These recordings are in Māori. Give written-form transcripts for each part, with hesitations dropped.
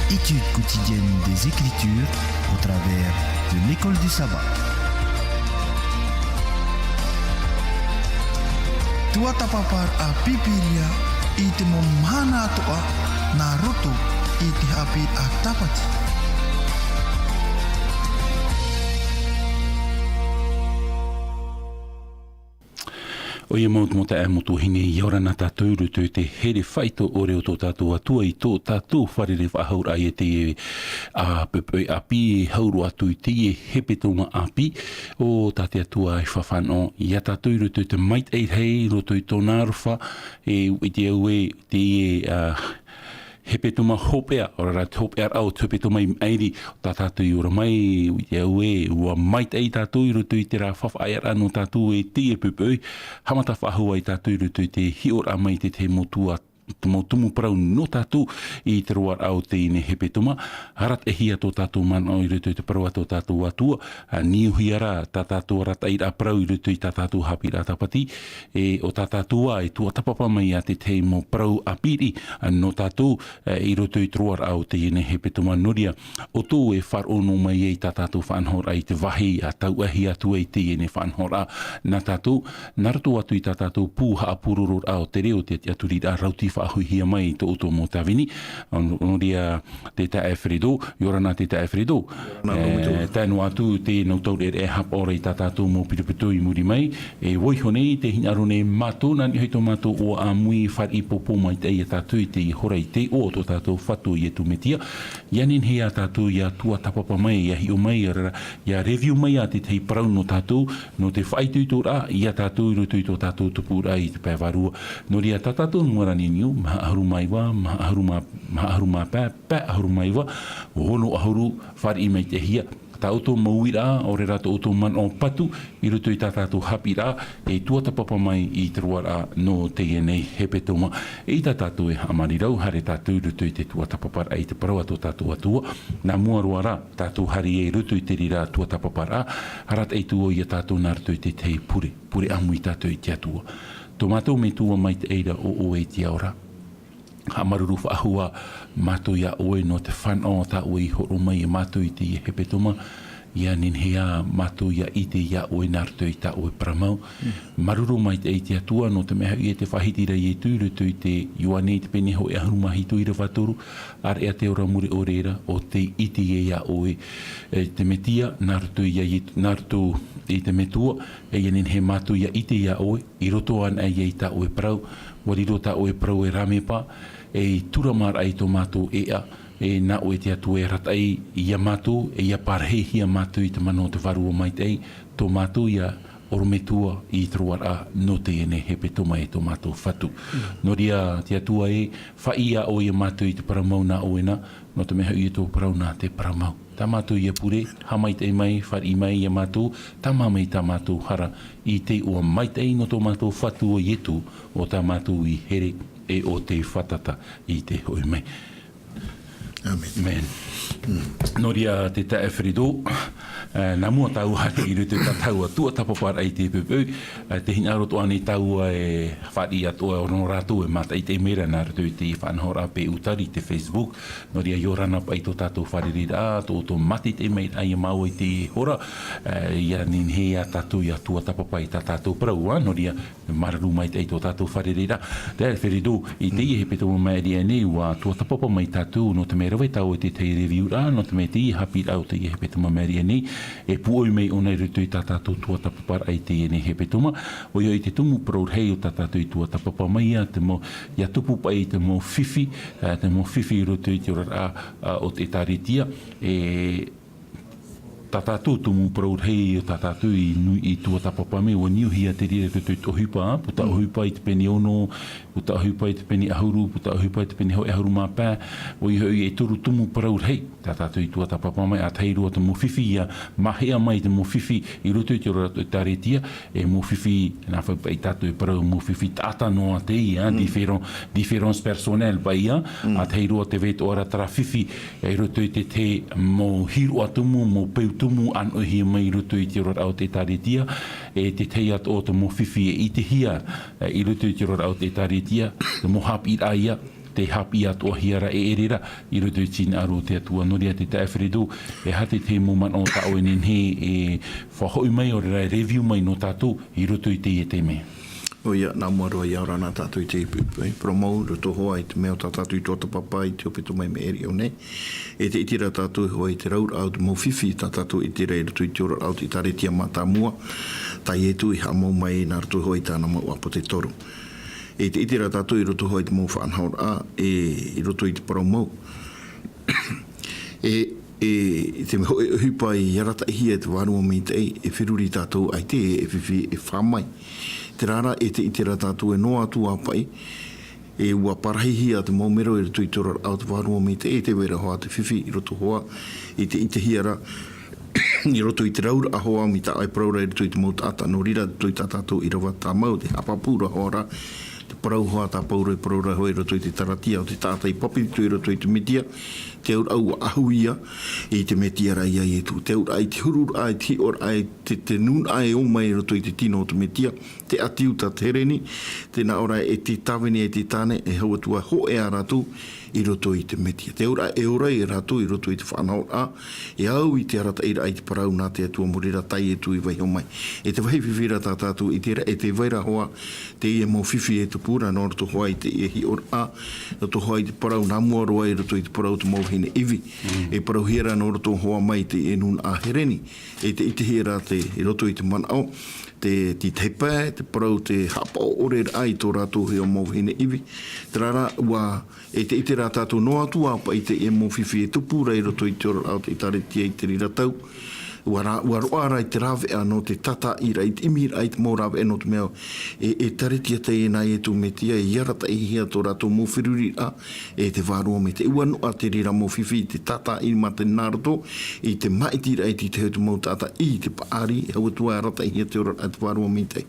Étude quotidienne des Écritures au travers de l'école du sabbat. Tua tapapar a pipiria i te momhana atoa na roto i te hapi a tapati. O ia maut mo te motu hinge i ora na tātou rutu te here whaito o reo tō tātou atua i tō tātou wharere whahaura ai te a pepe api hauru atu i te hepe tonga api o tāte atua i whawhano i a tātou rutu te mait ei hei roto i tō nāruwha i te au e te hepe tuma hopea, ora hopea au tupe tuma i airi, tā tātou i ora mai, i te au e, ua mait ei tātou i rutu i te rā whawhaera no tātou e te e pupui, hamata whahua i tātou i rutu i te hiora mai te motua tumu parau no tātou i te roar au te ine hepe tuma. Harat e hia tō tātou man o i rutu i te parau tō tātou atua. Niuhiara tā tātou rata i rā parau i rutu i tā tātou hapi rā tapati. O tā tātou e tua tapapa mai a te te mo parau apiri no tātou i rutu i te roar au te ine hepe tuma noria. O tō e wharono mai e tā tātou whanhora i te wahi a tau ahi atu e te ine whanhora na tātou. Narato atu i tā tātou pūha apururur au te reo te aturi rā rauti whaahuihia mai tō oto mō tāwini. Noria te tae Fredo, yorana te tae Fredo. Tēnu atu te nau taure e hap ora i tā tātou mō pirupitu i muri mai. E woihone te hinaro ne mātou, nani hei tō mātou o a mui whari popo mai te i tātou i te i hora i te o tō tātou whatu i e tumetia. Ianin hei a tātou i a tua tapapa mai, i a hi o mai, i a review mai a te tei parau no tātou, no te whaitu i tō rā, i a tātou i rutu i tō tātou tupu rā i te pēwarua. Noria tā tātou nuarani niu, maha ahuru maiwa, maha ahuru ma pā ahuru maiwa, hono ahuru whari mai te hia. Tā oto maui rā, o re rā tā oto man o patu, i rutu i tā tātou hapi rā, e tua tapapa mai i te rua rā no te nei hepe toma. E tā tātou e amari rau, hare tātou rutu i te tua tapapa rā i te parawa tō tātou atua. Nā mua rua rā, tātou hari e rutu i te rira tua tapapa rā, harat e tua i a tātou nā rutu i te tei pure amu i tātou i te atua. Tō mātou me tua mai te eira o e te aura. Ha maruru whaahua mātou ia oe no te whanau tā oe i horo mai e mātou i te hepe toma. Ia ninhea mātou ia i te ia oe nārtu i tā oe pramau. Maruru mai te te atua no te meha i te whahitira i e tūrutu i te ioane i te peneho e ahurumahi tuira watoru. Ar ea te ora muri o reira o te iti e ia oe te metia nārtu i te metua. E ia ninhe mātou ia i te ia oe. I roto an e i tā oe prau. Wariro tā oe prau e ramepa. E turamar ai tō mātou ea, e nā oe te atu e ratai i a mātou, e ia parhehia mātou i te mano te varua mai tei, tō mātou ia orometua i troara no te ene hepe toma e tō mātou whatu. Noria te atua e, whaia o i a mātou i te paramau nā oena, no te meha i tō parau nā te paramau. Tā mātou i a pure, hamai te mai, whari mai i a mātou, tā mamei tā mātou hara i te ua mai tei no tō mātou whatu o ietu o tā mātou i here e o te whatata i te hoi mai. Amen. Noria te tae Fredo, nā mua tau hake i rutu tā taua tua tapapara i te pupui, te hina roto ane taua e whari atoa o no rātou e mata i te mera nā rutu i te whanhora pe utari te Facebook, noria yorana pa i tō tātou whariri rā, tō mati te mei ai mau i te hora, ia nin hea tātou i a tua tapapa i tā tātou praua, noria mararu mai te i tō tātou whariri rā. Te Fredo, i te i hepe tō mai ria nei, ua tua tapapa mai tātou no te mera wai tau i te te review rā, no te mei te i hapi rau te i hepe tō mai ria nei, e puoi mei o nei rutu i tā tātou tua tapapara ai te ene hepe toma. O ia i te tumu proud hei o tā tātou i tua tapapa mai te mo, ia tupu pai te mo whiwhi rutu i te ora o te taritia, e tā tātou tumu proud hei o tā tātou i nui i tua tapapa mai, o niuhia te rire rutu i te ohupa, puta ohupa i te peni ono, puta ohupa i te peni ahuru, puta ohupa i te peni hoi ahuru mapā, o i hoi e turu tumu proud hei, tā tātou i tua tapapa mai, a tei rua te mo whiwhi ia, mahea mai te mo whiwhi i rutu i te ora o taretia, e mo whiwhi, nā whai pai tātou i parau mo whiwhi tāta noa te ia, diference personnel pai ia, a tei rua te veto ora tara whiwhi, e rutu i te mo hiru atumu, mo peu tumu an ohi mai rutu i te ora o te taretia, e te tei at o te mo whiwhi e i te hia, i rutu i te ora o te taretia, te mo hapi ia, te hapi atu o hiara e erira i roto i tina aru te atua noria te te awhiridu e hate te muman o ta o he e whahoi mai o rai review mai no tātou i roto i te e te mea. O ia, nā muarua i aura nā tātou i te promou, roto hoa i te mea o tā tātou i tōta papa i te opeto mai me eri o nei. E te itira tātou hoa i te raura au te mawhiwhi tā tātou i te rei roto i te ora au te taretia mata mua. Tai e tu i hamo mai nā roto hoa i tāna mau apo te toru. E te itira tātou i roto hoa i te mau whaanhaur a, i roto i te promou. E te hupa i yarata i hia te wānua mi te e whiruri tātou ai te e whiwhi e whamai. Te rara e te itira tātou e noa atu apai e ua parahihia te maumero e roto i tora au te wānua mi te e te wera hoa te whiwhi i roto hoa i te ite hiara i roto i te raura a hoa mi ta ai praura i roto i te mau tata no rira roto i tātou i rawa tā mau te hapapura hoa te parau hoa tā paura i praura hoa i roto i te taratia o te tata i papitu i roto i te mitia te aur au ahuia i te metia rai ai e tu. Te aur ai te hurur ai te or ai te nun ai o mai roto i te tino o te metia. Te atiu ta te reni, te na ora e te tawini e te tane e hau atua ho e a ratu i roto i te metia. Te aur ai e ora i ratu i roto i te whanau a e au i te arata ira ai te parau nā te atua murira tai e tu i vai ho mai. E te wahi whiwhira tā tātou i tera e te waira hoa te ia mō whiwhi e te pūra nō roto hoa i te iehi or a roto hoa i te parau nā mua roa i roto i te parau te mauhine iwi. E parau hira nō roto hoa mai te e nun a hereni. E te ite hira te i roto i te manao. Te teipa, te parau te hapa o ore ai tō rātou hea mauhine iwi. Te rara ua e te ite rā tātou no atu apa i te e mawhiwhi e tupura i roto i te ora au te taretia i te rira tau. Ua roa rai te rawe anō te tata i rai te imi rai te mō rawe anō te mea e taretia te e nai e tu me tia e iarata i hia tō rātou mōwhiruri a e te wārua me te uanu a te rira mōwhiwhi te tata i ma te nāroto i te maiti rai te heu te mō tata i te paari e hau atua rata i hia te ora a te wārua me te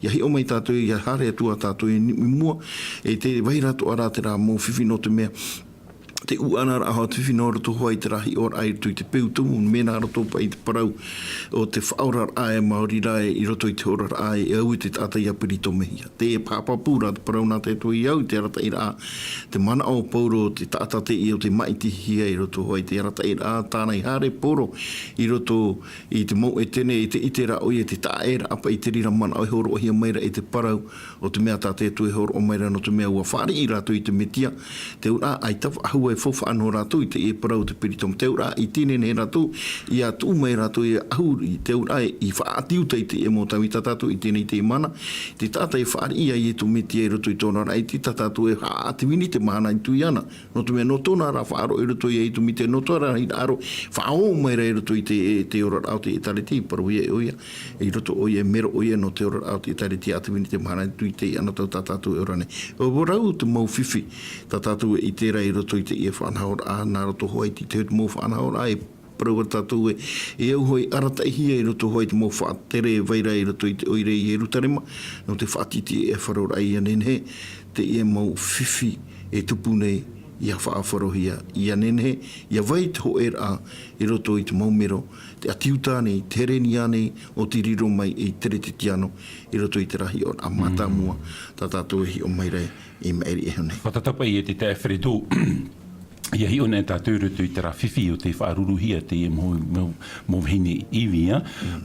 iahi o mai tātou i hare atua tātou i mua e te wairato ara te rā mōwhiwhi no te mea te uana raha te whiwhi nō roto hoa i te rahi or ai roto i te peutumu mena roto pa i te parau o te whaurar ae Māori rai i roto i te horar ae e au i te tata i apirito mehia. Te e pāpapura te parau nā te tui au i te rata i rā te mana o pauro te tata te i o te maiti hia i roto hoa i te rata i rā tāna i hare poro i roto i te mau e tene i te itera o i te taera apa i te rira mana o i horo o hia maira i te parau o te mea tā te tui horo o maira no te mea ua whare i rato i te metia te ura ai tawa ahua e fofa anō rātou i te e parau te piritom. Te ura i tine ne rātou i atu mai rātou i ahur i te ura i whaatiu te e mō tau i tātou i tine i te mana. Te tāta e whaari ia i e tu meti e roto i tōna rai ti tātou e haati wini te mana i tui ana. No tu mea no tōna rā whaaro i roto i e tu meti no tōna i aro whaao mai rai roto i te ora au te tareti i paru ia e oia. I roto oia mero oia no te ora au te tareti ati wini te mana i tui te ana tau tātou e ora nei. O rau te mau whiwhi tātou i te rai roto i te e whanhaur a nā roto hoi ti te mō whanhaur a e parau tātou e au hoi arata i hia i roto hoi te mō whaatere e vaira i roto i te oire i Erutarema no te whaatiti e wharaur ai anenhe te e mau whiwhi e tupu nei ia whaafarohia i anenhe ia vai te ho a i roto i te maumero te atiuta nei, te reni anei o te riro mai i tere te tiano i roto i te rahi o a matamua tā tātou e hi o mai rei i maeri e hone. Whatatapa i e te te awhiretu ia hi ona e tātou rutu i te rawhiwhi o te whaaruruhia te e mōhine iwia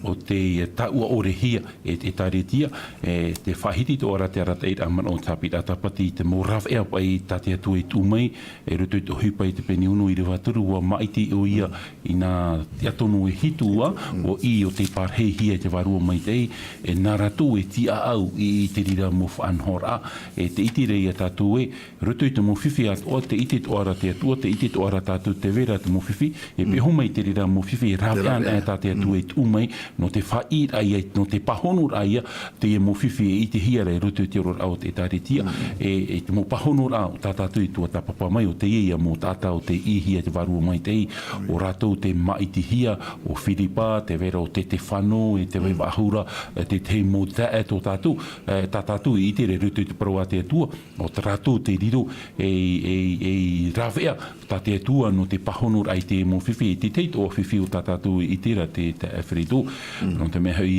o te taua orehia e te taretia te whahiti tō ara te arata i raman o tāpira tapati te mō raw ea pai tāte atu e tūmai e rutu i tō hupa i te peni unu i rewa turu wa maiti o ia i nā te atonu e hitua o i o te parhehia te warua mai te e nā ratu e tia au i te rira mō whanhora e te itirei a tātou e rutu i te mō whiwhi at o te iti tō ara te atua te iti tō ara tātou te vera te mōwhiwhi, e pe homai te rira mōwhiwhi e rawe an e tāte atu e tūmai, no te whair aia, no te pahonur aia, te e mōwhiwhi e iti hiara e rutu te oror au te tāretia, e te mō pahonur au tā tātou i tua tapapa mai o te ia mō tātau te ihia te warua mai te i, o rātou te maiti hia, o whiripa, te vera o te whano, e te waiwa ahura, te mō tae tō tātou, tā tātou i iti re rutu te parua te atua, o te rātou te riro e rawea, tā te atua no te pahonur ai te mō whiwhi, te teito o whiwhi o tā tātou i tira te awhiritu, no te mea hau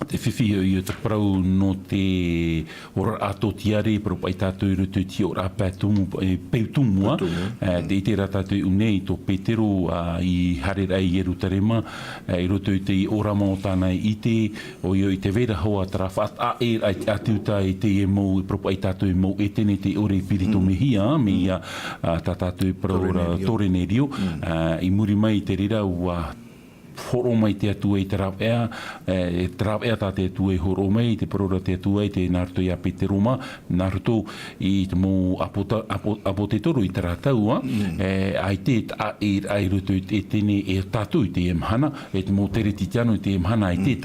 te whiwhi i te parau no te ora ato tiare pro pai tātou i rutu ti ora pētumu peutumua te ite rā tātou unei tō Petero i harerai i Erutarema i rutu te ora mō tāna i te o i te vera hoa tara whaat a e atiuta i te e mō i pro pai tātou i mō e tene te ore pirito mehia me ia tā tātou i parau tōrene rio i muri mai te rira ua horo mai te atua i te rawea, tā te atua i horo mai, te parora te atua i te Naruto i a Peteroma, Naruto i te mō apote toro i te rātaua, ai te ai ruto i tene e tātou i te emhana, e te mō tere titiano i te emhana, ai te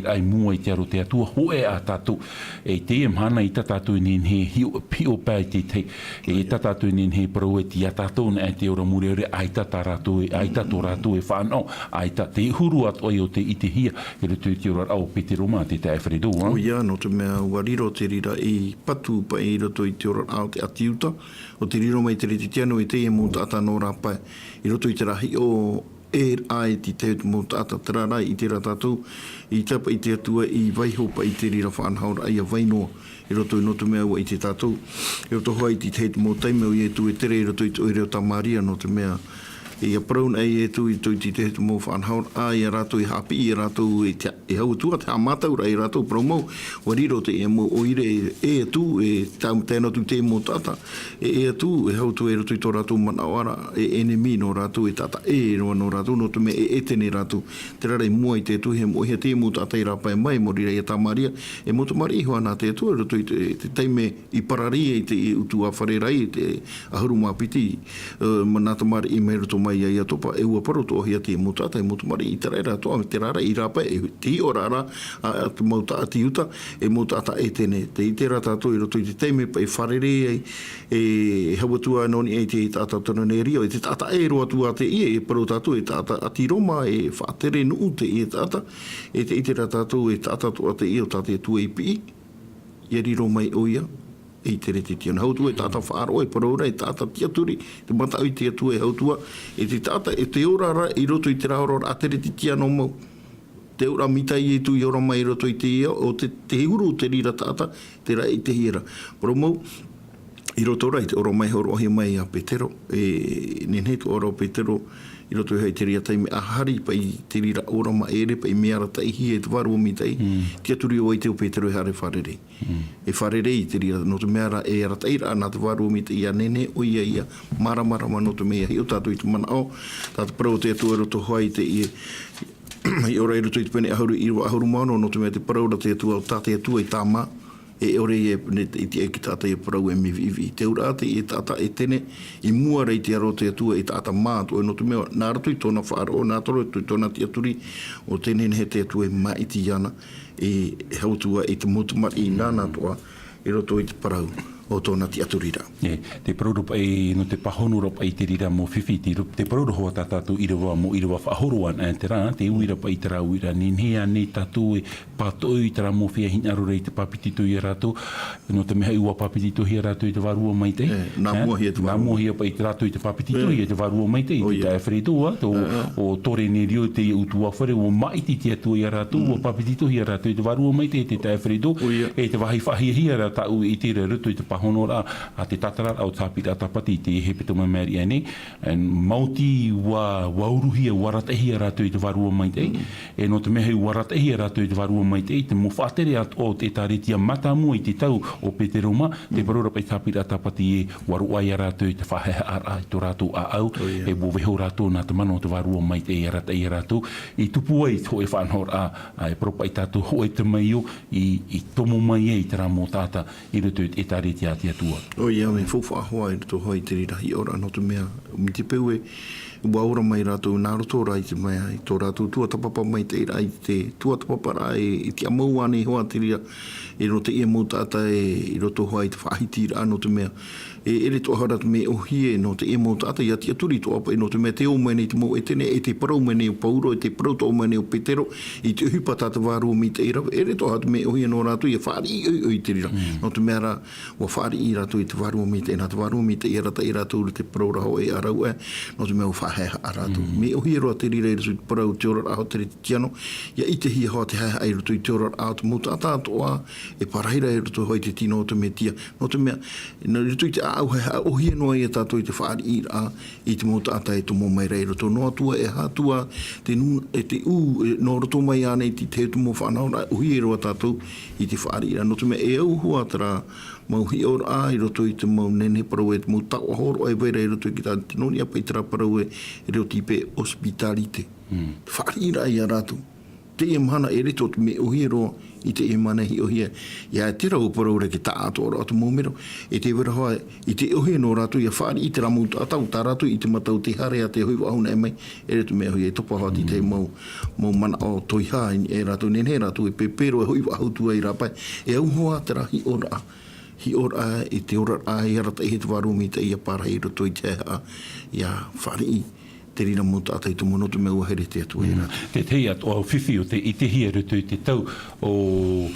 ai mua i te aro te atua, hoe a tātou, e te emhana i tā tātou i nenhe hio pā i te te, e tā tātou i nenhe parau e ti a tātou na e te ora muri ore, ai tā rātou e whanau, ai tā te huru at oi o te ite hia e rutu i te ora au Peteroma te te Alfredo. O ia, no te mea wariro te rira i patu pa i roto i te ora au te atiuta, o te riro mai te reti tiano i te e mō tāta nō rāpai, i roto i te rahi o ai ti te mō tāta terarai i te ratatou, i tapa i te atua i waiho pa i te rira whanhaura ai a wainoa, i roto i noto mea ua i te tātou, i roto hoa i te mō taimau i e tu e tere i roto i te oireo tā Maria no te mea, i a praun ai e tu i te te mō whanhaur, i a rātou i hapi, i a rātou i hau tua, te amataura i rātou praumau, wariro te e mō oire e tu, e tēnā tu te mō tata, e tu, e hau tu e roto i tō rātou manawara, e enemi no rātou e tata, e roa no rātou, no tume e tene rātou, te rarai mua i te tu, he mō hea te mō tata i rāpai mai, mō rira i a tā Maria, e mō tamari i hoa nā te tu, e roto i te teime i parari, i te utu a wharerai, te ahuru mapiti, nā tamari i mei roto mai ai atopa e ua paro tō hia te mutata e mutumari i te reira toa te rara i rapa e ti o rara a te mauta ati uta e mutata e tene te i te rata to i roto i te teime pa i wharere e hawatua noni e te tata tona ne rio e te tata e roa tua te i e paro tatu e tata ati roma e whaatere nuu te i tata e te i te rata to e tata toa te i o tate tua i pi i riro mai oia i te reti tia. Hautua e tāta whaaro e paraura e tāta tiaturi, te mata i te atua e hautua, e te tāta e te orara i roto i te raorora a te reti tia no mau. Te ora mita i tu i ora mai i roto i te ia, o te uru te rira tāta, te rai i te hira. Pero mau, i roto ora i te ora mai horo ohi mai a Petero, e nenhetu ora o Petero, i roto hei te ria taime ahari pa i te rira ora ma ere pa i meara ta ihi e te waru o mitai ti aturi o i te o Petero e hare wharerei e wharerei te rira no te meara e ara taira ana te waru o mitai ia nene o ia maramara ma no te mea hi o tātou i te mana o tātou parau te atua roto hoa i te i ora i roto i te pene ahuru i roa ahuru mano no te mea te parau te atua o tāte atua i tā mā e ore i te eki tātai e parau e mivivi. Te ura ate i tāta e tene, i mua rei te aro te atua i tāta mātua. No tu mea, nā rato i tōna whaaro, nā toro i tōna te aturi, o tene he te atua e maiti ana, e hautua i te mutumari i nāna toa, i roto i te parau o tōna te aturira. Te parau pai, no te pahono ropa i te rira mō whiwhi, te parau hoa tātātou i rewa mō i rewa whahoroan, te rā, te uira pa i te rā uira, nenhea ne tātou e pātou i te rā mō whia hina rore i te papitito i a rātou, no te meha ua papitito hi a rātou i te warua mai te. Nā mua hi a te warua. Nā mua hi a pa i te rātou i te papitito i te warua mai te, i te Alfredoa, o tore ne rio te utua whare, o maiti te atua i a rātou, o papitito hi a rātou i te warua mai te Alfredo, e te wahi whahi hi a rātou i te ruto i te honora a te tatara au tāpira tapati te hepeto mamari ane mauti wa wauruhia waratahia rātou i te warua mai te e no te mehe waratahia rātou i te warua mai te mo whaatere o te tāretia matamua i te tau o Peteroma te parora pai tāpira tapati e waruaia rātou i te whaheha ara i tō rātou a au e woweho rātou nā te mano o te warua mai te e ratahia rātou i tupu ai ho e whanhora a e propai tātou ho e te mai o i tomo mai e i te rā mō tāta i rutu e tāretia te atua. O ia, me fōwha ahoa i roto hoi te rirahi ora, no te mea, mi te peu e ua ora mai rātou nā roto ora i te mea, i tō rātou tuatapapa mai te ira, i te tuatapapa i te amau ane hoa te rira, i roto ia mō tāta i roto hoi te whahiti ira, no te mea, e ere tō harat me o hie no te e mō tāta i ati aturi tō apa, i no te mea te o mene te mō e tene, e te parau mene o Pauro, e te parau tō mene o Petero, i te uhipa tāta wāru mi te ira, ere tō harat me o hie no rātou, i a whaari i te rira, no te mea rā, wa whaari I rato I te warua me te ena te warua me te irata I rato te paraura ho e arau no te mea whaheha a rato. Me ohi roa te rira I rato I te parau te ora aho te reti tiano, ia I te hia hoa te hae ai rato I te ora aho te mota atatoa e parahira I rato hoi te tino o te metia. No te mea, no rato I te au hea ohi noa I tato I te whaari I ra I te mota ata e to mo mai rei rato. No atua e hatua te no rato mai ane I te tu mo whanau na ohi roa tato I te whaari I ra. No te mea e au hua tara mau hi ora I roto I te mau nene parau e te mau tau ahoro ai veira I roto I ki tā te noni apa I tera parau e reo tipe hospitalite. Whaari I ra I a rato. Te ia mana e reto te me ohi roa I te ia mana hi ohi ia te rau parau re ki tā ato ora atu mōmero. E te wera hoa I te ohi no rato ia whaari I te ramu atau tā rato I te matau te hare a te hui wahuna e mai. E reto me ohi e topa hoa te mau mana o toiha e rato nene rato e pepero e hui wahutua I rapai. E au hoa te ra hi ora hi ora I te ora a I arata I te warumi te ia para I roto I te ia whaari te rina mota atai tu mono tu me ua here te atu e rata. Te tei atu au whiwhi o te I te hia rutu I te tau o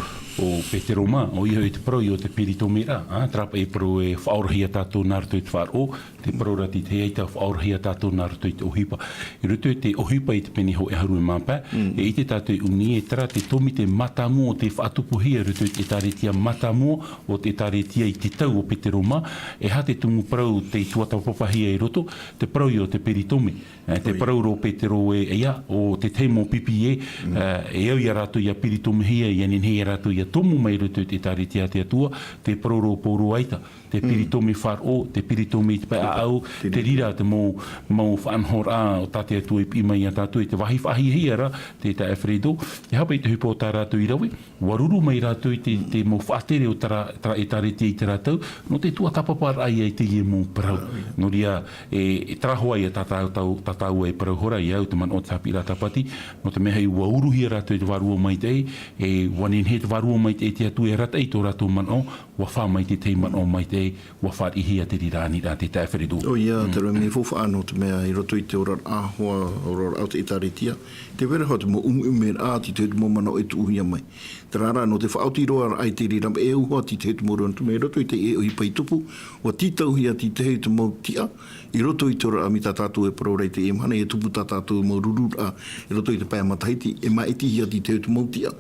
Peteroma, o iho I te parau I o te Piritome ra. Trapa I parau e whaorahia tātou nā rutu I te whāro, te parau rati te eita whaorahia tātou nā rutu I te ohipa. I rutu I te ohipa I te peni ho e haru e māpā, e I te tātou uni e tara te tomi te matamo o te whaatupuhia rutu I te tāretia matamo o te tāretia I te tau o Peteroma, e ha te tungu parau te tuata papahia I roto, te parau I o te Piritome. Te parau ro Petero e ia, o te teimo pipi e au I ratu I a Piritome hia, I anin hea ratu I a tomu mai rutu te tāretia te atua, te parau ro pōro aita, te Piritome whāro, te Piritome I te pai a au, te rira te mau whanhora o tate atua I mai a tātua I te wahi hia ra, te ta Alfredo, te hapa I te hupo o tā ratu I rawe, waruru mai ratu I te mau whaatere o e tāretia I te ratau, no te tua tapapara ai ai te ie mō parau. No ria, e trahoa I a tatau e parau hora I au te man o tāpi rata pati, no te mehei ua uruhia ratu I te warua mai te e wanin he te warua mai te atu e rata I tō ratu man o, wa wha mai te man o mai te, wa wha I hia te rirani rā te tā wheredo. O ia, te rau me fofa anō te mea I roto I te ora āhoa, ora au te itaretia, te wera hoa te mo ume āti te mo mana o e tuuhia mai. Te rara no te whaoti roa ai te riram e uhoa ti te mo roa, me roto I te e ohi pai tupu, o titau hia ti te hei te mo tia, I roto I te ora ami tā tātou e parorei te e mana, e tupu tā tātou mo rurura, e roto I te pai matahiti, e maiti hia ti te hei te mo tia,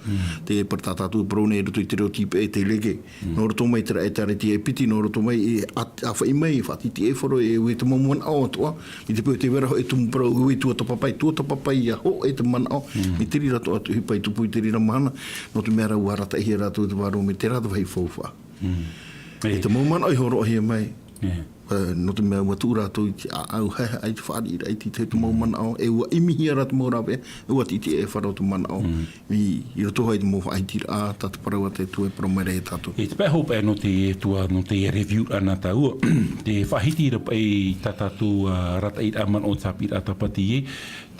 te par tā tātou e parone, e roto I te reo tipe e te lege, no roto mai te reti e piti, no roto mai e awha I mai, e whatiti e wharo, e ue te mamuan ao atua, I te peo te wera ho e tumu parau, ue tua tapapai, ia ho e te mana ao, I te rira to atu hipai tupu I te rira mahana, no te mea rau arata I hea rātou te wāro me te rata vai fōwha. E te mamuan ai horo hia mai, no te mea watu rātou I te au hea ai te whaari I te te mau mana ao, e ua imi hia rata mau rawe, e ua titi e wharau te mana ao. I roto hai te mau whaitira a tata parau a te tue parau mai rei tātou. E te pai hopa e no te tua, no te review ana tā ua, te whahiti pai tātou rata I aman o tāpi rata pati e,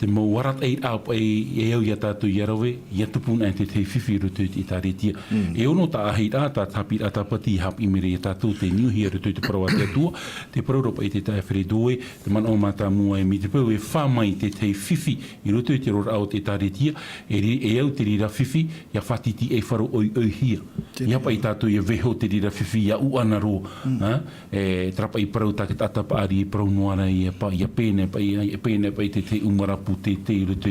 te mau warata I au e au ia tātou I arawe, ia tupuna e te whiwhi rutu I tā retia. E ono tā ahi rā, tā tāpi rata pati hap I mere tātou te niuhia rutu I te parau a te atua, te parauropa I te tae wheredoe, te man o mata mua e mi te pau e whamai te te whiwhi I roto I te rora au te tāretia, e au te rira whiwhi, ia whatiti e wharo oi hia. Ia pai tātou ia veho te rira whiwhi, ia uana ro, e trapa I parau take tatapa ari I parau noara ia pēne pai te umarapu te roto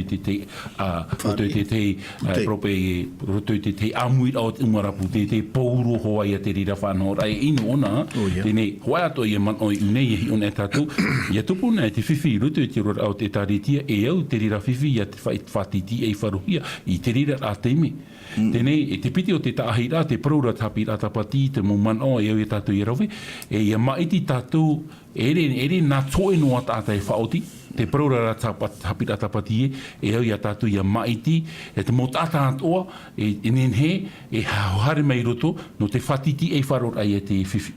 I te te amui au te umarapu, te pauro hoa ia te rira whanora, e ino ona, tēnei, hoa ato ia man oi unei hi on e tātou, ia tupuna e te whiwhi I roto I te rora au te tāretia, e au te rira whiwhi ia te whatiti e wharuhia, I te rira a teime. Tēnei, e te piti o te tāhi rā, te praura tāpi rā tapati, te mauman o e au e tātou I rawe, e ia maiti tātou, ere nā toe noa tātai whaoti, te praura rā tāpi rā tapati e au ia tātou ia maiti, e te mō tāta atoa, e nenhe, e hauhare mai roto, no te whatiti e wharora ai e te whiwhi.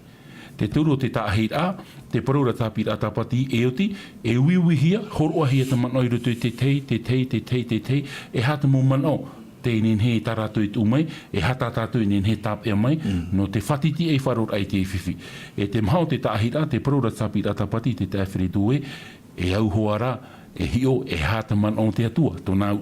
Te turu o te tāhi rā, te paraura tāpi rā tāpati e oti, e uiuihia, horoa hia te manoi roto te tei, e hata mō manau, te nen he taratu I tū mai, e hata tātou nen he tāp e mai, no te whatiti e wharora ai te whiwhi. E te mahau te tāhi rā, te paraura tāpi rā tāpati, te tāwhiri tūe, e au hoa rā, e hio e hata man o te atua. Tōna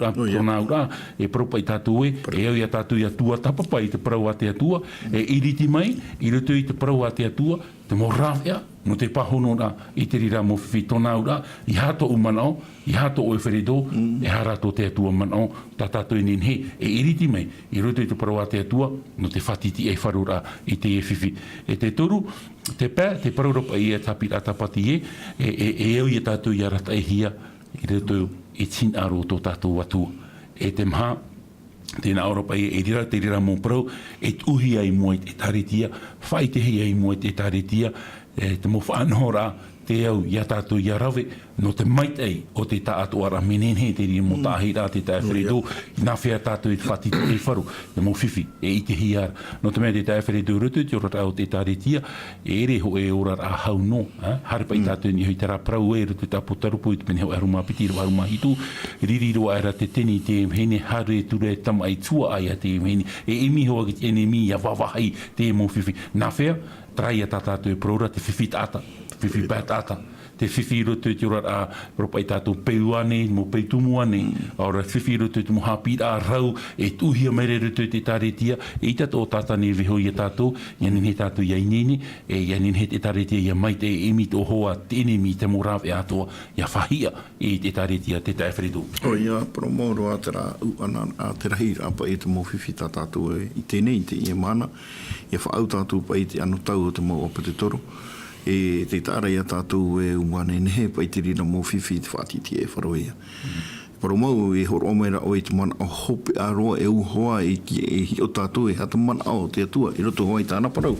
ura, e propa i tātou e au i a tātou i atua tapapa i te parau a te atua, e iriti mai, i rutu i te parau a te atua, te mo rāwhia, no te pahono rā, i te rira mo whiwhi tōna ura, i hato o manao, i hato o e wheredo, e harato te atua manao, tā tātou i ninhe, e iriti mai, i rutu i te parau a te atua, no te whatiti e wharura i te e whiwhi. E te toru, te pē, te parauropa i e tapira tapati e au i a tātou i arata e hia, i rutu i tin aro tō tātou atua. E te maha, tēnā Europa e rira te rira mō parau, e uhi ai mua i te taritia, whai te hei ai mua i te taritia, te mō whaanhora te au i a tātou i a rawe, no te maitei o te tātou ara menenhe te rira mō tāhi rā te tāwheredo, i nā whea tātou i te whati te wharu, te mō whiwhi, e i te hiara. No te mea te tāwheredo rutu, te ora o te taritia, e ere ho e ora a hau no, harepa i tātou ni hui te rā parau e rutu tā potarupu i te pene hau aruma piti, aruma hitu, ririro aera te teni te mhene, hare ture tama i tua ai a te mhene, e emi hoa ki te enemi a wawahai te mō whiwhi. Nā whea, trai a tātou e praura, te whiwhi tāta, whiwhi pētāta. Te whiwhi rutu te ora a ropa i tātou peuane, mo peitumu ane, ora whiwhi rutu te mo hapira rau, e tuhia mere rutu te tāretia, e i tato o tātane viho i a tātou, ianin he tātou ia inene, e ianin he te tāretia ia mai te emi te hoa te enemi te morawe atoa, ia whahia e te tāretia te tāwheredo. O ia, promoro a te rā uana a te rahi rāpa e te mō whiwhi tā tātou i tēnei, te ia mana, ia whaau tātou pa i te anu tau o te mō opa te toro. E te tārai a tātou e umane nehe pa i te rira mō whiwhi te whātiti e wharoia. Paro mau e horo omera o i te mana o hope a roa e uhoa e o tātou e hata mana o te atua i roto hoa i tāna parau.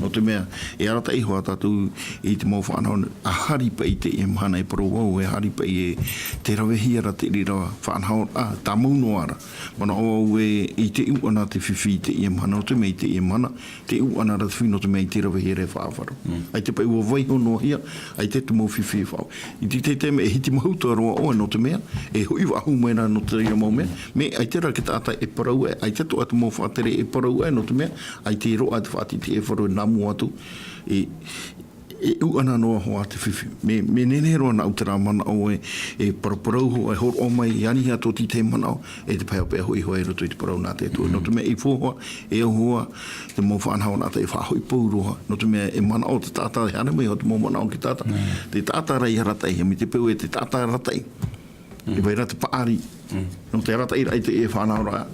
No te mea, e arata i hoa tātou i te mau whanau a hari pa i te e mahana e paro wau e hari pa i e te rawehi ara te rira whanau a tā mauno ara. Mana o e i te uana te whiwhi te e mahana o te mea i te e mahana te uana ra te whino te mea i te rawehi re whaawharo. Ai te pa ua waiho no hia, ai te te mau whiwhi e whau. I te te me e hiti mahuta roa oa no te mea, e hui wahu mena no te ria mau mea, me ai te ra ki tātai e parau e, ai te to atu mō whātere e parau e no te mea, ai te roa te whātiti e wharu namu atu, e uana noa hoa te whiwhi. Me nene roa na utara mana o e paraparau ho, e hor o mai, i anihi ato ti te mana o, e te pēo pēo hoi hoa e roto i te parau nā te atua. No te mea i fōhua, e hoa, te mō whanhau nā te e whahoi pūroha, no te mea e mana o te tātā e hana mai ho te mō mana o ki tātā. Te tātā rai haratai, mi te pēo e te tātā haratai. I vai rata paari. No te rata ira i te e whanau raa.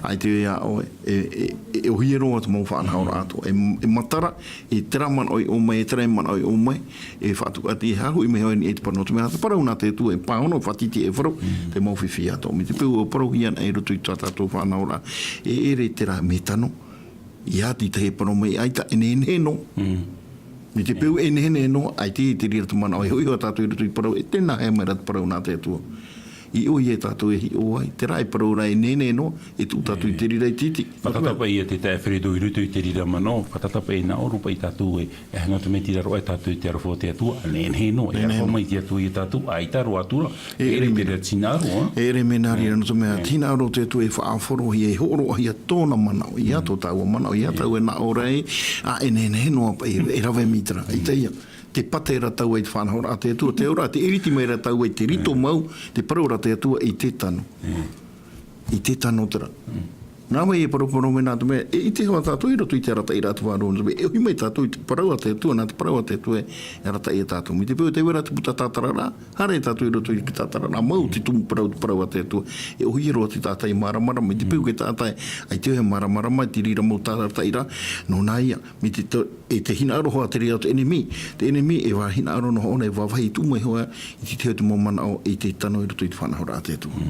Ai te ea oe. E ohi roa te mō whanau raa to. E matara, e tera man oi o mai, e tera man oi o mai. E whatu ati e hahu i me hoi ni e te parau. Te mea te parau nā te tu e pāono, whatiti e wharu. Te mō whiwhi ato. Mi te pēu o parau hian e rutu i tātātou whanau raa. E ere tera me tano. I ati te he parau mai aita e ne no. Mi te pēu e nehene no, ai te rira tu mana, oi hoi hoa tātou i rutu i parau, e tēnā hea mai rata parau nā te atua. I oi e tātou e hi o ai, te rai parau rai nehene no, e tū tātou i te rira i titi. Whakatapa i a te tāwheredo i rutu i te rira mano, whakatapa i nā orupa i tātou e hanga tu me tira roa e tātou i te arafo te atua, nehene no, e arafo mai te atua i tātou, ai tāro atura, e ere mera tināro. E ere mena rira no te mea, tināro te atua e whaaforo hi e horo hi a tōna manao, i ato tāua manao, i atau e nā orei, a e nehene no apa e rawe mitra, i teia. Te pate ra tau ai te whanau ra te atua, te ora, te iriti mai ra tau ai te rito mau, te parau ra te atua i te tano. I te tano tera. Nā mai e paroparo me nā te mea, e te hoa tātou i roto i te rata i rātu wāroa, e hui mai tātou i te parau a te atua, nā te parau a te atua e rata i a tātou. Mi te pēo te wera te puta tātara rā, hare tātou i roto i ki tātara rā, mau te tumu parau a te atua, e hui roa te tātai maramara, mi te pēo ke tātai, ai te hea maramara mai, te rira mau tātara i rā, no nā ia, mi te hina aro hoa te rea te enemi e wā hina aro no hona e wāwahi tu mai hoa, i te teo te momana o i te tano i roto i te whanau rā te atua.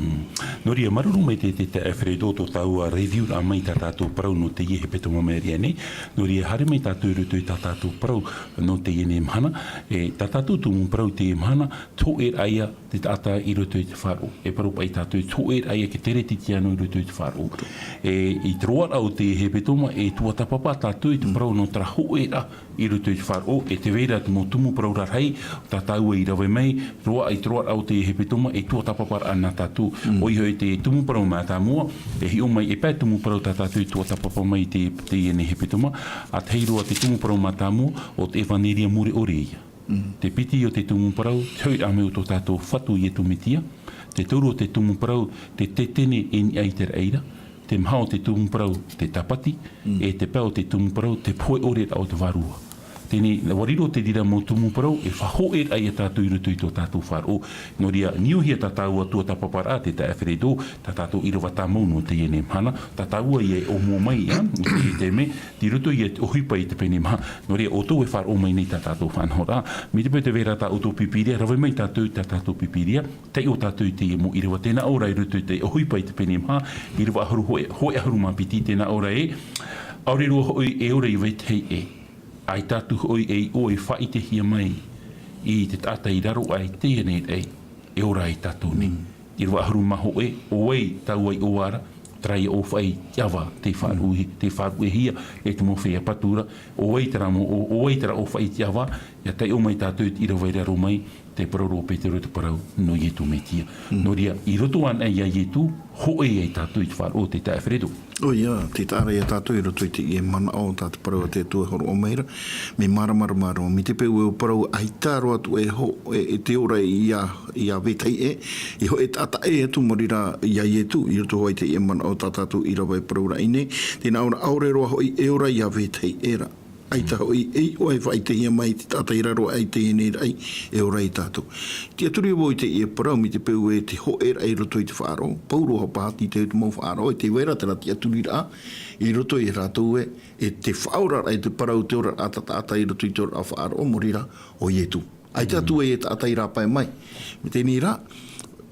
Nori a maruru mai te Alfredo to tau a review a mai tā tātou parau no te iehe peto mameri ane. Nori e hare mai tātou rutu i tā tātou parau no te iene mhana. E tā tātou tumu parau te mhana, tō e aia te tātā i rutu i te wharo. E paru pai tātou, tō e aia ke tere titi anu i rutu i te wharo. E i troa au te iehe petoma, e tua tapapa tātou i te parau no tara ho e ra i rutu i te wharo. E te veira te mo tumu parau rarhei, tātou e i rawe mai, roa i troa au te iehe petoma, e tua tapapa ana tātou. Oi hoi te tumu parau mā tā mua, e hi o mai e pē tumu parau tā tātou i tua tapapa mai te iene he petoma, a te heiroa te tumu parau mā tā mua, o te evaneria mure ore ia. Te piti o te tumu parau, te hoi ame o tō tātou whatu i e tumitia. Te turu o te tumu parau, te tene e ni ai te reira. Te mhao te tumu parau, te tapati. E te pēo te tumu parau, te poe ore au te varua. Tēnei, wariro te rira mō tumu parau, e whaho e ai e tātou i rutu i tō tātou wharo. Nō ria, niuhia tātou atua tapapara te awhiredo, tātou i rawa tā mauno te iene mhana, tātou i e o mō mai ia, i te me, ti rutu i e o huipa i te pene maha. Nō ria, o tō e wharo mai nei tātou whanhora. Mi te pēr te vera tā o tō pipiria, rawai mai tātou pipiria, te o tātou i te i mō i rawa tēnā ora i rutu i te o huipa i te pene maha, i rawa ahuru hoi ahuru mā piti tēnā ora e, aurero hoi e ora i weitei e. Ai tātu hoi e o e whai te hia mai i te tātai raro ai tēnei ei e ora ai tātou ni. I rwa ahuru maho e o ei tau ai o ara trai o whai tiawa te wharu e hia e te mowhea patura o ei tara o whai tiawa ia tai o mai tātou i rawa i raro mai te paroro pe te roto parau no ietu me tia. No ria i roto an ai a ietu ho e tātou i te wharu o te tae wheredo. O ia, te tāra ia tātou i roto i te ie mana o tātou parau a te tua horo o meira. Me mara, mi te peu e o parau ai tāro atu e ho e te ora i a vetai e. I ho e tāta e atu morira i a ietu, i roto hoi te ie mana o tātou i rawa e parau ra ine. Tēnā ora aure roa hoi e ora i a vetai era. Ai ta hoi e o e whai te hia mai te tāta i raro ai te ene rai e o rai tātou. Ti aturi o te e parau mi te peu e te ho e rai roto i te whaaro. Pauro ha pāti te utu mau whaaro e te wera te rati aturi ra i roto i rātou e te whaora rai te parau te ora ata i roto i te ora a whaaro morira o ietu. Ai tātou e ata i rāpai mai. Me tēnei rā,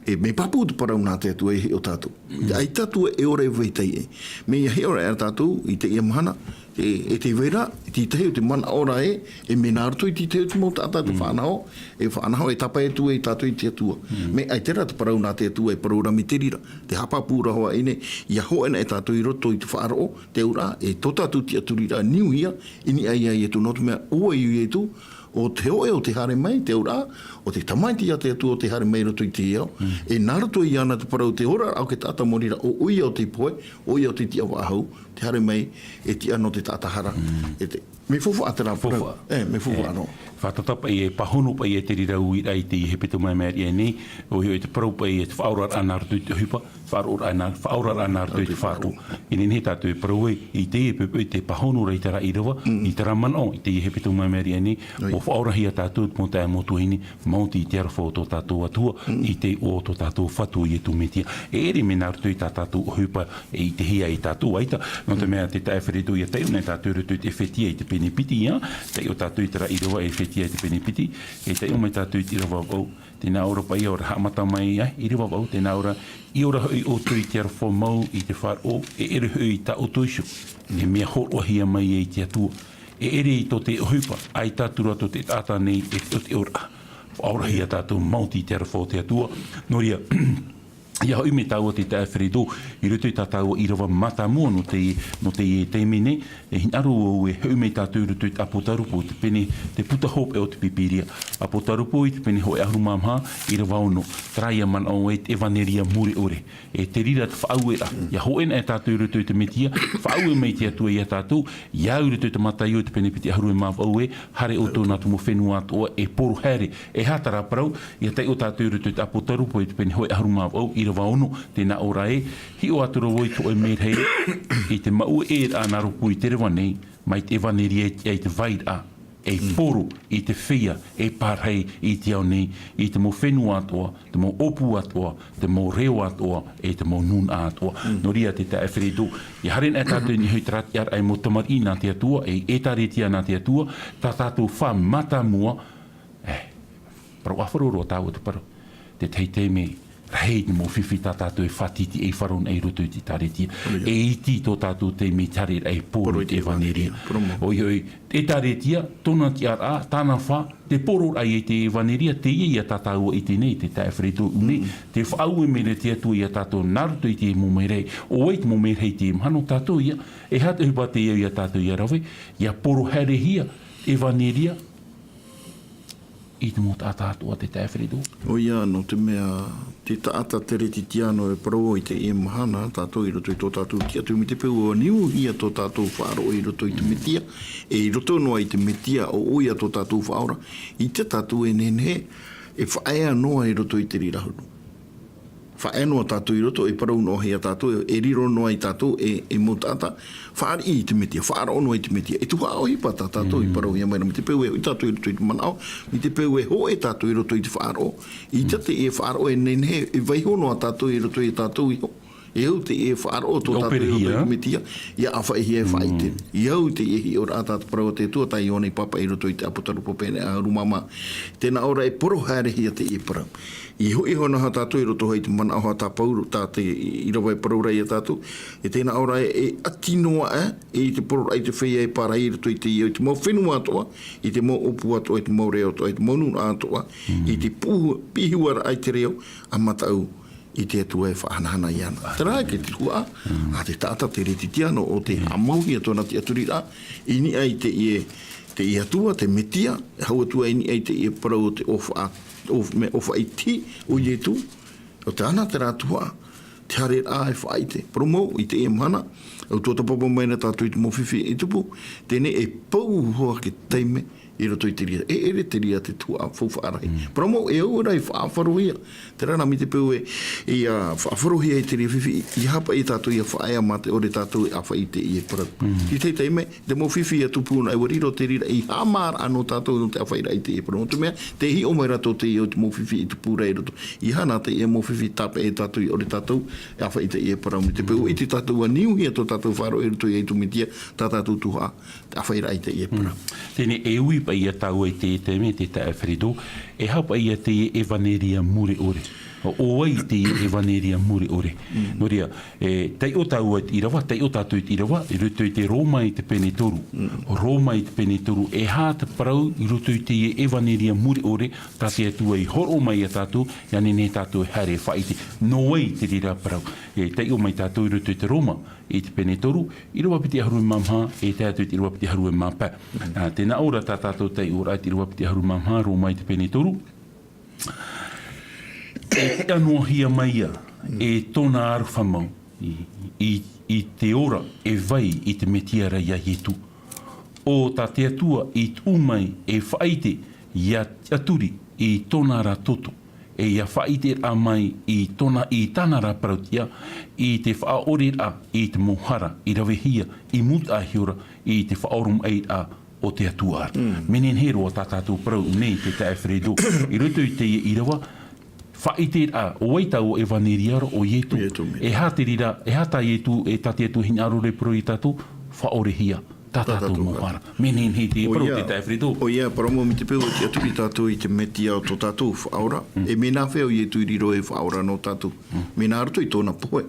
e me papu te parau nā te atu e o tātou. Ai tātou e ora e weitai e. Me ia he ora e tātou i te ia mahana, e te vera, i te heo te mana ora e me nāruto i te heo te mō tātou te whanao, e whanao e tapa e tu e tātou i te atua. Me ai tera te parau nā te atua e parau rami te rira, te hapa pūra hoa ine, ia hoena e tātou i roto i te whaaro, te ura, e tō tātou te aturira niu ia, ini ai e tu notu mea ua i e tu, o te hoe o te hare mai, te ura, o te tamaiti a te atua o te hare mai roto i te iau, e nāruto i ana te parau te ora, au ke tāta morira o ui o te poe, ui o te tia wahau, te hare mai, e ti ano te tātahara. Me fufu atara parau. Me fufu ano. Whātatapa i e pahono pa i e te rira ui rai te i hepetu mai mea ria nei, o hioi te parau pa i e te whaorar anārutu i te hupa, whaorar anārutu i te whātu. I nene tātou e parau i te e pepe te pahono rai tara i rawa, i tara manao i te i hepetu mai mea ria nei, o whaorahia tātou mō tae mō tuhini, mauti i te arafo o tō tātou atua, i te o tō tātou whatu i e tumetia. E ere me nārutu i tā tātou hupa i te hia i tātou aita, no te mea te tae wheredo i a teo, nei tātou rutu i te whetia i te penipiti, te o tātou i tara i rawa e whetia i te penipiti, e te o mai tātou i rawa au, tēnā ora pa i ora hamata mai i rawa au, tēnā ora i ora hui o tui te arafo mau i te wharo, e ere hui ta o tuishu, ne mea horohia mai e i te atua, e ere i tō te hupa, ai tātura tō te tāta nei e te ora, aurahia tātou mauti te arafo te atua, noria, ia hoi me tāua te tae wheredo, i rutu i tātou i rawa mata mua no te teimene, e hinaru o e hoi me tātou rutu i apotarupo, te pene te puta hope o te pipiria. Apotarupo i te pene hoi ahu mamha, i rawa ono, traia man o e te evaneria muri ore. E te rira te whaauera, ia hoena e tātou rutu i te metia, whaau mei te atua i a tātou, iau rutu i te matai o te pene piti ahu e maaf au e, hare o tōna tumo whenua atoa, e poru here, e hatara parau, ia tei o tātou rutu i te apotarupo i te pene hoi ahu maaf au, rawa ono, tēnā ora e, hi o atura woi to e mērhei, i te mau e ana rupu i te rewa nei, mai te evaneri e te vaira, e poru i te whia, e parhei i te au nei, i te mo whenua atoa, te mo opu atoa, te mo reo atoa, e te mo nun atoa. No ria te tae wheredo, i haren e tātou ni hui trati ar ai mo tamari nā te atua, e taretia nā te atua, tā tātou wha mata mua, parau awharoro tāua te parau, te teitei me, rei ni mo whiwhi tā tātou e whatiti e wharon e roto i te taretia. E iti tō tātou te me tare e poro i te evaneria. Oi, e taretia, tōna ki ar a, tāna wha, te poro ai e te evaneria, te ia tātou i te nei, te tae wharedo une, te whaau e mele te atu i a tātou naruto i te momerei, o eit momerei te mhano tātou ia, e hata hupa te iau i a tātou i a rawe, ia poro here hia, evaneria, i te mōt atātua te tāwhirido. O ia, no te mea, te taata te reti tiano e parau i te e mahana, tātou i roto i tō tātou tia tu mi te peu o niu hia tō tātou whaaro i roto i te metia, e i roto noa i te metia o oia tō tātou whaora, i te tātou e nene, e whaea noa i roto i te rirahuru. Whaea noa tātou i roto, e parau noa hea tātou, e riro noa i tātou, e mo tāta, whaari i te metia, whaara noa i te metia, e tuha o hipa tātou i parau hea maira, mi te peu e i tātou i roto i te manao, mi te peu e ho e tātou i roto i te whaaro, i tate e whaaro e nene, e vaiho noa tātou i roto i tātou i ho. E au te e whaaro tō tātou i roto i te metia, ia awha e hia e whaite. I au te e hi o rātātu parau te tuatai i onei papa i roto i te apotaru popene a rumama. Tēnā ora e poro haere hia te e parau. I hoi hona ha tātou i roto hoi te mana aha tā pauru tā te i rawa e parau rei a tātou. E tēnā ora e atinoa e te poro ai te whea e pārai i roto i te iau. I te mau whenua atoa, i te mau opu atoa, i te mau reo atoa, i te mau nuna atoa, i te pihuara ai te reo a matau. I te atua e whahanahana i ana. Te rai ke te hua, a te tāta te reti tiano o te amauhi atona te aturi rā, i ni ai te i atua, te metia, hau atua i ni ai te i parau o te ofa i ti o i etu, o te ana te rātua, te hare rā e whaite, promo i te e mana, au tō tapapa mai na tātou i te mowhiwhi i tupu, tēne e pau hoa ke teime, i roto i te ria, ere te ria te tua whauwhaarai. Promo e au rai whaafarohia. Te rana mi te peu i whaafarohia i te ria whiwhi, i hapa i tātou i a whaea mate o re tātou i a wha i te i e parau. I te teime, te mo whiwhi a tupuna e wariro te rira i hamar anō tātou no te a whaira i te i parau. Te mea, te hi o mai rato te i o te mo whiwhi i tupura i roto. I hana te i a mo whiwhi tape e tātou i o re tātou i a wha i te i e parau. Mi te peu i te tātou a niuhia tō tātou wharo i roto i eitu mitia, tā tātou tuha a whaira i te i e parau. Tēne e ui pa ia tau e te teme, te tāwhirido, e hapa ia te e vaneria muri ore. O ai te e vaneria muri ore. Noria, tei o tau i rawa, tei o tātou i rawa, i ruto i te Roma i te pene toru. Roma i te pene toru, e hāta parau i ruto i te e vaneria muri ore, tā te atua i horo mai a tātou, ia nene tātou e hare whaiti. No ai te rira parau. Tei o mai tātou i ruto i te Roma, i te pene toru, i rawa piti haru mamha, e tātou i rawa piti haru mampa. Tēnā ora tā tātou tei ora i rawa piti haru mamha, Roma i te pene toru. E anua hia maia, e tōna aru whamau, i te ora e vai i te metiara ia ietu. O tā te atua i tūmai e whaite ia aturi i tōna ara toto. E ia whaite a mai i tāna ra parautia, i te whaore a i te mohara, i rawehia, i muta hiora, i te whaorum ei a o te atua ara. Menen hero o tātātou parau nei te tāwhirido. I ruto i te i rawa, whaite a o waitau e vaneriara o ietu. E hāterira, e hāta ietu, e tāte atu hina arore pro i tātou, whaore hia. Tātātou mohara. Menen he te parau te tāwhirido. O ia, paramo mi te peu te aturi tātou i te metia o tō tātou whaora. E mena wheo i etu i riro e whaora no tātou. Mena arato i tōna poe.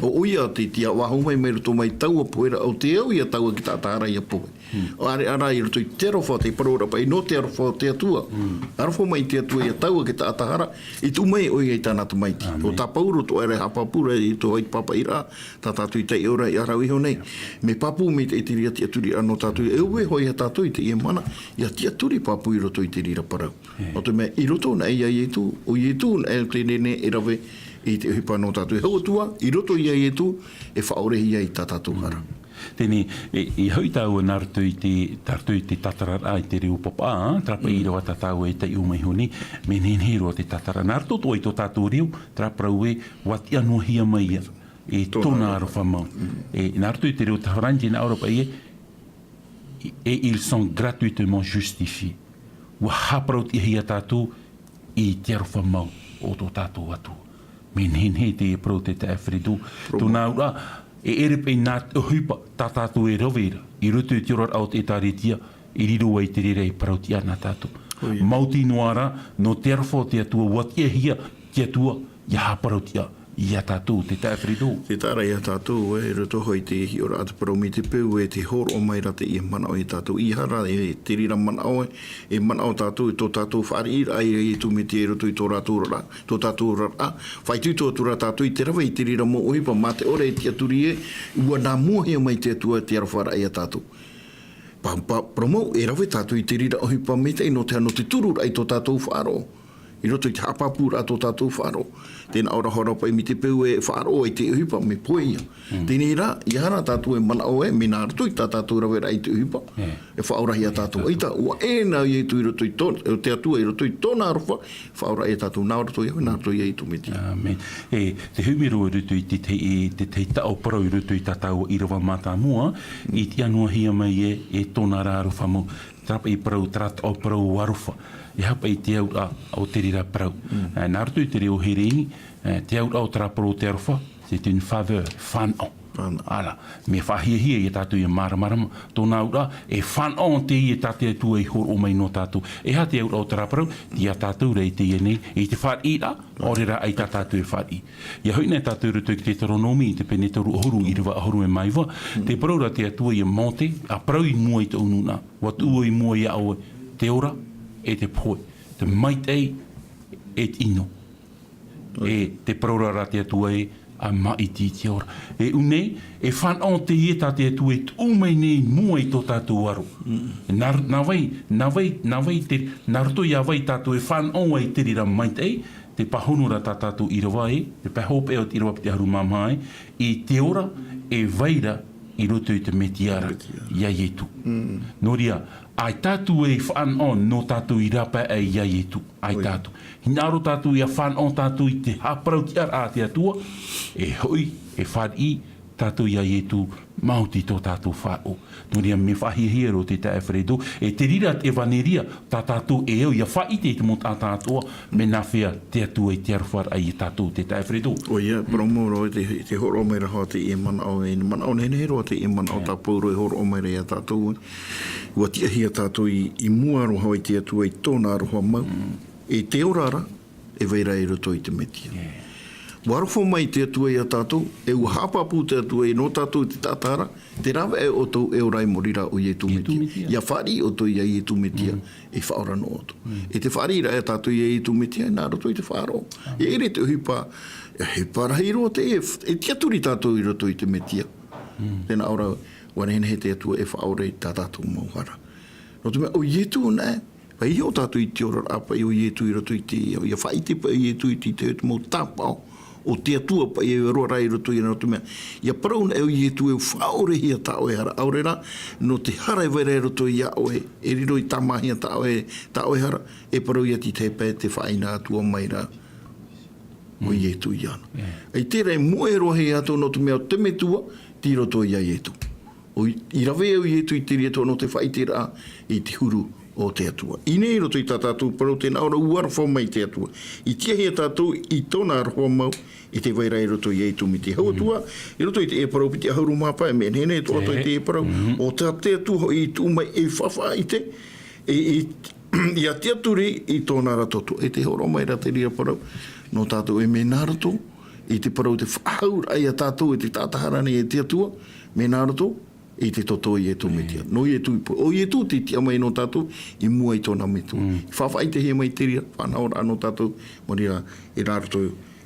O ia te tia wahumai mai roto mai taua poera, o te au ia taua ki tātara ia poe. O are ara i roto i te arofa te parora pa i no te arofa te atua. Arofa mai te atua ia taua ki tātahara, i tu mai o ia i tāna tu maiti. O tā pauro to ere hapapura i tō hait papa ira, tā tātou i te eora i arau iho nei. Me papu me te etiria te aturi anō tātou, e ue hoi ha tātou i te ia mana, ia te aturi papu i roto i te rira parau. O te mea, i roto na ia i tu, o i tu na e te nene e rawe i te uhipa anō tātou. Hau atua, i roto i ai tu, e whaorehi ai tā tātou hara. Tēne, i hau tau nārtu i te tatarara i te reo papa, trapa i rawa tātau e te umai honi, me nenhero te tatara. Nārtu to i tō tātou reo, trapa ue, wati anua hia mai ia, e tōna aro whamau. Nārtu i te reo taharangi na Europa ie, et ils sont gratuitement justifiés. Wa haparot i hia tātou i te aro whamau o tō tātou atu. Me nenhe te e pro te tāwhirido. Tōna ura, e ere pei nā huipa tā tātou e rawera, i rutu i te ora au te tāretia, i riro ai te rere i parauti ana tātou. Mauti noara, no te arwha te atua, wati e hia, te atua, ia haparautia, ia tātou, te tāwhirido. Te tāra ia tātou, e roto hoi te ihi ora atu parau mi te peu, e te horo o mai rate i manao i tātou. I hara, e te rira manao, e manao tātou, e tō tātou whaari ira, e tu me te e roto i tō rātou rara, tō tātou rara. Whai tū tō tura tātou i te rawa, i te rira mo ohipa, mā te ore e te aturi e, ua nā muahia mai te atua te arawhara i a tātou. promo e rawe tātou I te rira o hipa me te no te ano te turu ai tō tātou whāro. I roto I te hapapura tō tātou whāro. Tēnā ora hora pai mi te peu e whāro ai te hipa me poia. Tēnei rā, I hana tātou e mana o e, me nā rato I tā tātou rawe rai te hipa. E whaurahi a tātou aita. Ua e nā I tu I roto I tōna, te atua I roto I tōna arofa, whaurahi a tātou nā rato I hau, nā rato I tu me tia. Amen. E, te humiro I roto I te tao parau I roto I tātou I rawa mata mua, I te anua hia mai e tōna rā arofa mo. Trapa I parau, trata o parau arofa. E hapa I te aura o te rira parau. Nā rato I te reo hereini, te aura o traparo te arofa, c'est une faveur, whanau. Ala, me whahia I tātou I maramarama, tōna aura, e whanau te I tātou e tua I horo o mai no tātou. E ha te aura o traparo, ti a tātou rei te ienei, I te whāi ra, orera ai tā tātou e whāi. Ia hoi nei tātou ruto I te taronomi, I te penetaru horu I rewa horu e maiwa, te paraura te atua I mote, a parau I mua I te ununa, wat ua I mua I aue, te ora, e te poe, te maitei, e te ino. E te paraura ra te atua e, a maiti te ora. E unei, e whanau te ieta te atua e umei nei mua I tō tātou aro. Nā vai te, nā roto I a vai tātou e whanau ai te rira maitei, te pahonura tā tātou I rawa e, te pahope o te rawa te haru mamai, I te ora e vaira I roto I te metiara, ia ietu. Noria, ai tātou e whanau no tātou I rapa e ia ietu, ai tātou. Hinaro tātou I a whanau tātou I te haparau ti ara te atua, e hoi, e whari, tātou ia ietu, mauti tō tātou whao. Noria me whahihia ro te tae wharedo, e te rira te vaneria, tā tātou e au, ia whai te mo tā tātua, me nā whea te atua I te arwhar ai tātou te tae wharedo. O ia, promo ro te horo o meira hoa te I mana o e, mana o nene roa te I mana o tā pauro e horo o meira I a tātou. Ua tia hia tātou I mua roha I te atua I tōna roha mau. E te orara, e veira I roto I te metia. Warofo mai te atua I a tātou, e ua hapapu te atua I no tātou te tātara, te rawa e o tau e orai morira o Ietu Metia. Ia whari o tau I a Ietu Metia, e whaora no oto. E te whari ra e tātou I a Ietu Metia, nā roto I te wharo. E ere te hipa, he parahi roa te e tiaturi tātou I roto I te metia. Tēnā ora, warene he te atua e whaore tā tātou mauhara. Roto mea, o Ietu nē, pai o tātou I te ora apa I o Ietu I roto I te ia. Ia whaite pa I Ietu I te mo tāpao. O te atua pa I roa rai roto I roto mea. Ia parauna e o Ietu e whaore hia tāo e hara. Aurera, no te hara e vaira roto I aoe, e riro I tamahia tāo e hara, e parau ia ti te pē te whaina atua mai ra o Ietu I ana. Ei tērā e moe roa hei ato no te mea te metua, ti roto I a Ietu. I rawe e o Ietu I te rieto no te whaitera I te huru o te atua. I nei roto I tā tātou parau tēnā ora uarwha mai te atua. I tia hea tātou I tōna arwha mau I te waira I roto I Ietu me te hau atua. I roto I te e parau piti ahauru mapa e mea nene to ato I te e parau. O te atua I tū mai e whawha I te. I a te aturi I tōna ratoto. E te horo mai ra te ria parau. No tātou e me nā rato. I te parau te whahaur ai a tātou e te tātaharane e te atua. Me nā rato. I te toto I Ietu Metia. No Ietu o Ietu te tia mai no tātou I mua I tōna metu. I whawhai te hea mai te ria, whanaora anō tātou, morira e rārato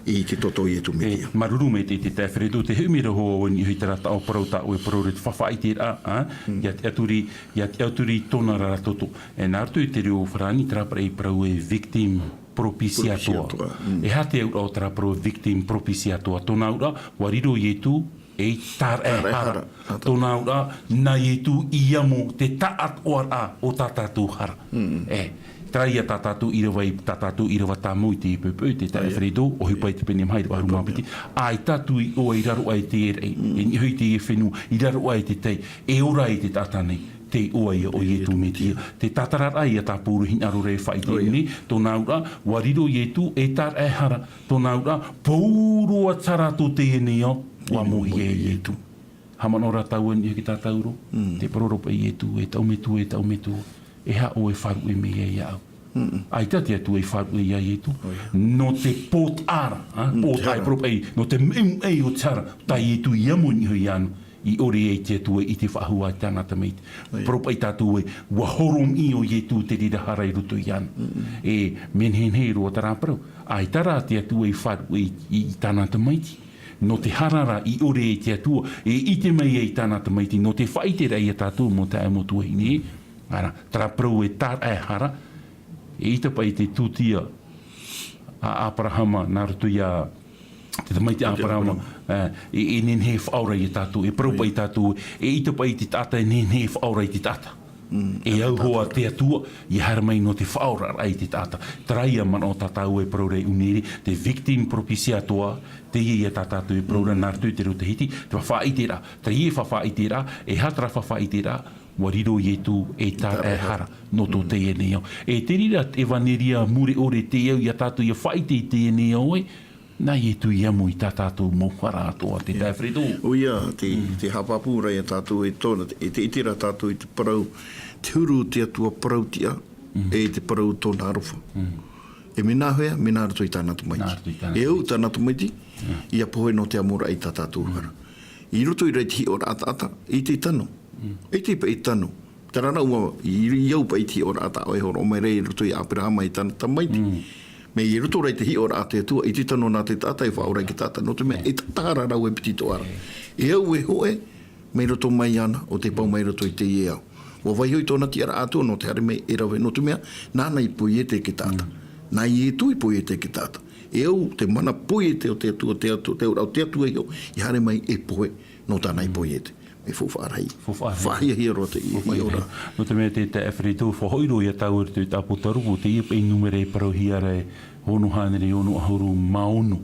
I te toto I Ietu Metia. Maruru me te tae wharedo, te humira ho o ni hui te rata o parau tā o e parau re te whawhai te rā, ia te aturi tōna rara toto. E nārtu I te reo wharani trapara I parau e victim propitiatua. E ha te aura o trapara victim propitiatua. Tōna aura, wariro Ietu, e tar e hara. Tōna ura, nā Ietu I amo te taat oara o tātātou hara. Trai a tātātou irawa tā mui te ipupui, te tae wharedo, o hipai te pene mai waru mapiti. Ai tātou I o I raro ai te erei, e hui te e whenua, I raro ai te tei, e ora I te tātanei. Te oa ia o Ietu Metia. Te tātara ai a tā pūru hinaro re whai te ni, tōna ura, wariro Ietu e tar e hara, tōna ura, pōrua tarato te eneo, wa mohi e Ietu. Hamanora tauan I ki tā tauro, te paroropa I Ietu, e tau metu, e ha o e wharu e me e iau. Ai tati atu e wharu e ia Ietu, no te pot ara, pot ai propa ei, no te meu ei o tara, ta Ietu I amo ni hui anu, I ore e te atua I te whahua tāngata meiti. Propa I tātou e wahorom I o Ietu te rira hara I ruto I anu. E menhen he roa tarāparau, ai tara te atua I wharu I tāngata meiti. no te harara i ore e te atua, e ite mai e tāna te maiti, no te whaite rei e tātou mo te amotua hini, ara, tara prau e tār e hara, e ita pai te tūtia a Abrahama, nā rutu ia, te maiti Abrahama, e nenhe whaura i tātou, e prau pai tātou, e ita pai te tata, e nenhe whaura i te tata. E au hoa te atua, i hara mai no te whaora rai te tata. Traia man o tatau e praurei uniri, te victim propisia toa, te i e tatatu e praura nartu te ruta hiti, te whawhaitera, te i e whawhaitera, e hatra whawhaitera, wariro i e tu e tā e hara, no tō te e neo. E te rira e waneria mure ore te au, i a tatu i a whaite te e neo e, nai e tu i amu i tā tātou mōwhara atoa, te tai Fredo. O ia, te hapapura i a tātou e tōna, e te itira tātou i te parau, te huru te atua parautia, e te parau tōna arofa. E mena hea, mena rato i tāna tumaiti. E au tāna tumaiti, i a pohe no te amora i tā tātou hara. I roto i rei te hi ora ata, i te tano. E te pa i tano. Tarana ua, i au pa i te ora ata, o e horo, o mai rei roto i Abrahama i tāna tumaiti. Me i roto rei te hi ora ate atua, i te tano nā te tata e whaorai ki tata, no te mea, e tatara rau e pitito ara. E au e hoe, mei roto mai ana, o te pau mai roto i te i au. O vai hoi tōna ti ara atua, no te hare mei e rawe, no te mea, nāna i pui e te ki tata. Nā i e tu i pui e te ki tata. E au, te mana pui e te o te atua, te atua i au, i hare mai e poe, no tāna i pui e te. E fuwhaarai. Whahia hia rote i ora. No te mea te Afritu, whahoiro i a tau te tapotaruku, te ipa i numere parau hiara e honu hanere onu ahuru maonu.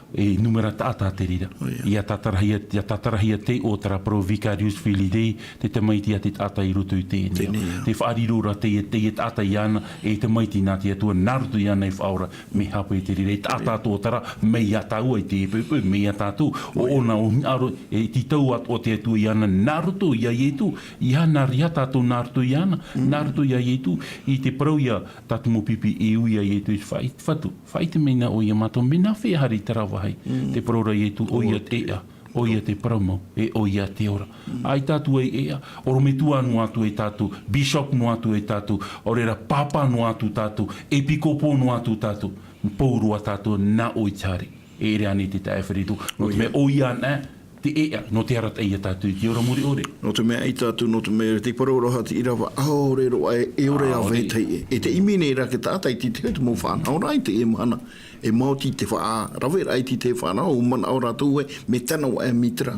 E numera tātā te rira. I a tatarahia te o tara pro Vicarious Filidei, te maiti a te tata i rutu i te eneo. Te whaarirora te tata i ana, e te maiti nā te atua narutu i ana i whaora, me hapu i te rira. E tātā tō tara, mei a tāua i te epupu, mei a tātou, o ona o aro, e ti tau o te atua i ana, narutu i a ietu, i ana ria tātou narutu i ana, narutu i a ietu, i te parau i a tātou mo pipi e ui a ietu i whaitu. Whaite meina o i a mato, mena whiahari tarawa. Te parora i tu o ia te ea, o ia te paramo, e o ia te ora. Ai tātu e ea, oro me tua no atu e tātu, bishop no atu e tātu, orera papa no atu tātu, epikopo no atu tātu, pourua tātu na o i tari. E ere ane te tae whiritu, no te me o ia nā, te ea, no te arat eia tātu, te ora muri ore. No te mea i tātu, no te mea te parora hati i rawa, aore ro e ore a vetei e te imene ra ke tātai ti te mo whanau rai te e mana. E mauti te wha rawe rai ti te whanau, mana ora tūwe, me tana wa e mitra.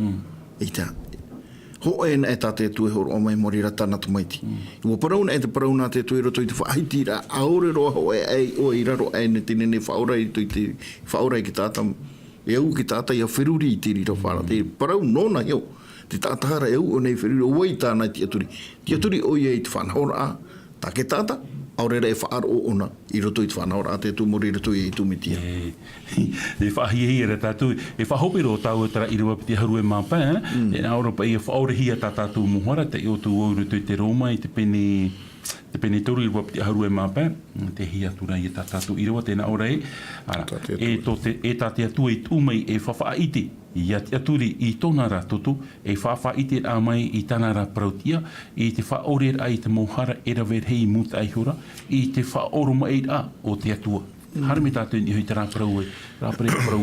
I tā. Ho e na e tāte tue horo o mai mori ra tāna tumaiti. Ua parauna e te parauna te tue roto i te whaiti ra, aore roa ho e o i raro e ne tine ne whaorai to i te whaorai ki tāta. E au ki tāta ia whiruri i te rira whara. Te parau nona iau. Te tātahara e au o nei whiruri o wai tāna i te aturi. Te aturi o i e i te whanahora a. Tā ke tāta, aurera e whaaro o ona i roto i te whanahora a te tu mori roto i tu mitia. E whahia hia re tātou. E whahopero o tāua tara i rua piti haru e māpā. E nā ora pa i e whaore hia tā tātou muhora. Te i o tu o roto i te Roma i te pene toru i rua piti haru e māpā. Te hia tura i tā tātou i rua tēnā ora e. E tā te atua i tūmai e whawhaite. I aturi i tōna rā tutu, e whawhaite a mai i tāna rā prautia, i te whaore ai te mohara e rawer hei muta ai hura, i te whaoro mai a o te atua. Harame tātou i hui te rā prau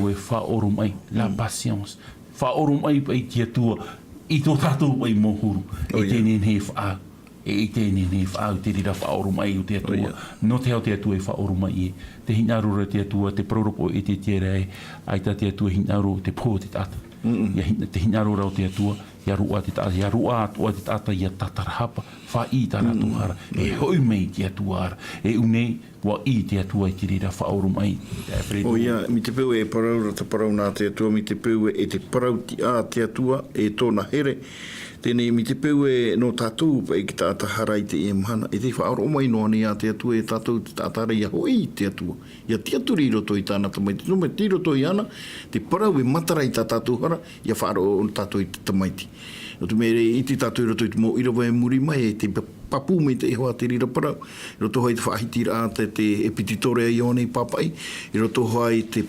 e whaoro mai, la patience. Whaoro mai pai te atua, i tō tātou mai mohuru, e tēnei hei whaau. E i tēnei nei whaau te rira whaoro mai o te atua. No te hau te atua e whaoro mai e. Te hinarora te atua, te proropo e te tere, ai ta te atua hinaro te pō te tata. Te hinarora o te atua, ia rua te tata, ia rua atua te tata, ia tatarahapa, wha i tara tuhara. E hoi mei te atua ara. E unei, wa i te atua i te rira whaoro mai. O ia, mi te peu e paraura te parau nā te atua, mi te peu e te parau ti a te atua, e tōna here. Tēnei mi te peu e no tātou pa e ki tātahara i te e mahana. E te whaaro o mai noa ni a te atua e tātou te tātara i a hoi te atua. Ia te aturi i roto i tāna tamaiti. No me te roto i ana, te parau e matara i tā tātou hara, ia whaaro o tātou i te tamaiti. No te mere i te tātou i roto i te mo irawa e muri mai e te papu me te hoa te rira parau. I roto hoi te whaahitira a te epititore a ione i papai. I roto hoi te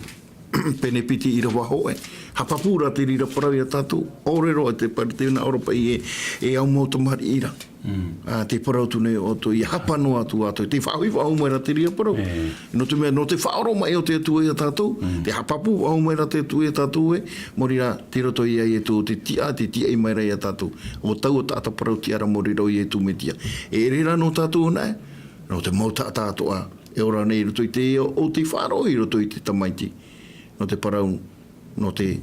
pene piti i rawa hoe. Hapapura te rira parau i a tātou. Orero e te paritena Europa i e au mōtamari ira. Te parau tune o to i hapano atu ato. Te whahui wau mai ra te ria parau. No te mea, no te whaoro mai o te atua i a tātou. Te hapapu wau mai ra te atua i a tātou e. Mori ra, te roto i ai e tō te tia i mai ra i a tātou. O tau o tātou parau tiara mori rau i e tū me tia. E rera no tātou nei, no te mau tātou a. E ora nei roto i te o te whaaro i roto i te tamaiti. No te parau, no te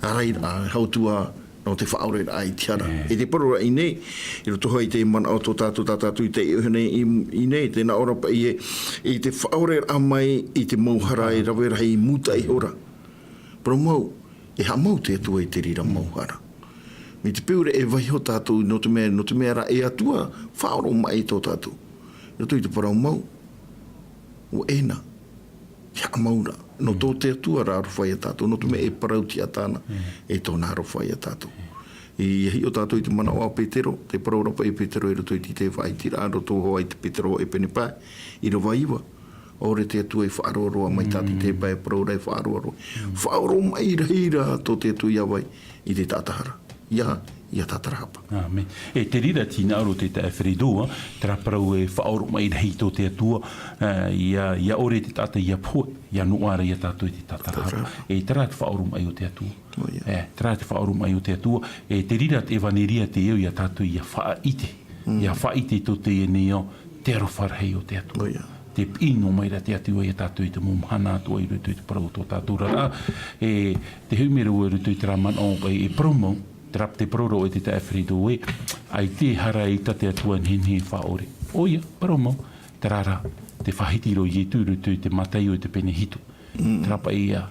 araira, hautua, no te whaore ai tiara. E te parora i nei, i roto hoi te mana o tō tātou i te i nei, tēnā ora pa i te whaore a mai i te mauhara e rawera hei muta i ora. Pero mau, e ha mau te atua i te rira mauhara. Mi te peure e vai ho tātou, no te mea ra e atua, whaoro mai tō tātou. Roto i te parau mau, o ena, hea maura, no tō te atua rā rowhai a tātou, no te mea e parau ti atana, e tō nā rowhai a tātou. I hi o tātou i te mana o a Petero, te parau rapa i Petero e roto i te whai tira, roto hoa i te Petero e pene pai, i rawa iwa. Ore te atua i whaaroroa mai tāti te pai parau rei whaaroroa. Whaaro mai reira tō te atua i awai i te tātahara. Ia tātarahapa. Amen. E te rira tina aro te ta Fredoa, tra parau e whaoro mai rei tō te atua, ia ore te tata ia poe, ia nuara ia tātou i te tātarahapa. E tera te whaoro mai o te atua. Tera te whaoro mai o te atua. E te rira te evaneria te eo ia tātou ia whaite. Ia whaite tō te eneo, te aro wharhei o te atua. Te pino mai ra te atua ia tātou i te mumhana atua i rutu i te parau tō tātou rara. E te humeru e rutu i te raman o e promo, trap te proro e te te Afrido e, ai te hara i tate atua nhenhe whaore. Oia, promo, te rara, te whahitiro i e tūru tu te matai o te pene hito. Trapa i a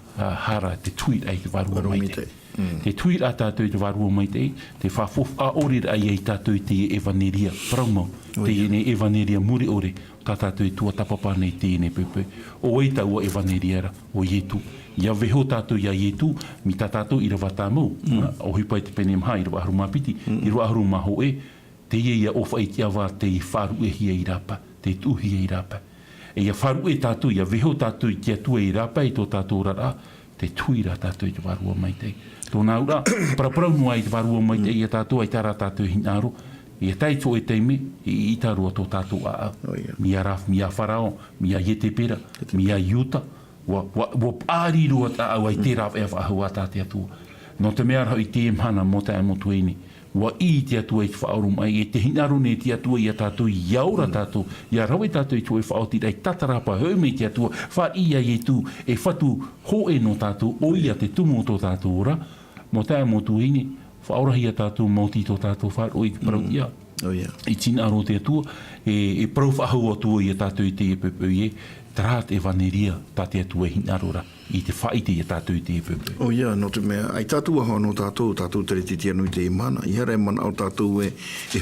hara te tuit ai te varua mai te. Te tuit a tātou i te varua mai te, te whafof a ore ai ai tātou i te evaneria. Promo, te ene evaneria muri ore, tā tātou i tua tapapa nei te ene pepe. O eita ua evaneria ra, o ietu. Ia veho tātou ia ietu, mi tā tātou i rawa tāmau. O hipai te pene mha i rawa aru mapiti, i rawa aru maho e, te ia ofa i te awa te i wharu e hia i rapa, te tuhi i rapa. E ia wharu e tātou, ia veho tātou i te atua i rapa i tō tātou rara, te tuira tātou i te varua mai te. Tōnā ura, paraparau noa i te varua mai te, ia tātou ai tāra tātou hinaro, ia taito e teime, i tarua tō tātou a mia raf, mia wharao, mia iete pera, mia iuta, wa pāri rua ta au ai te raf e whahua tā te atua. No te mea rau i te mhana mo te amotueni, wa i te atua i te whaoru mai, e te hinaro ne te atua i a tātou, i aura tātou, i a rau i tātou i tue whaoti, rei tatarapa hau me te atua, wha ia i tu, e whatu ho e no tātou, o ia te tumo tō tātou ora, mo te amotueni, whaorahi a tātou mauti tō tātou whāro i te parau ia. I tina aro te atua, e parau whahau atua i a tātou i te epepe i e, trat e vaneria tā te atua hinarora i te whaite i a tātou i te epepe. No te mea, ai tātou aha no tātou tere te tia nui te mana, i hara e mana au tātou e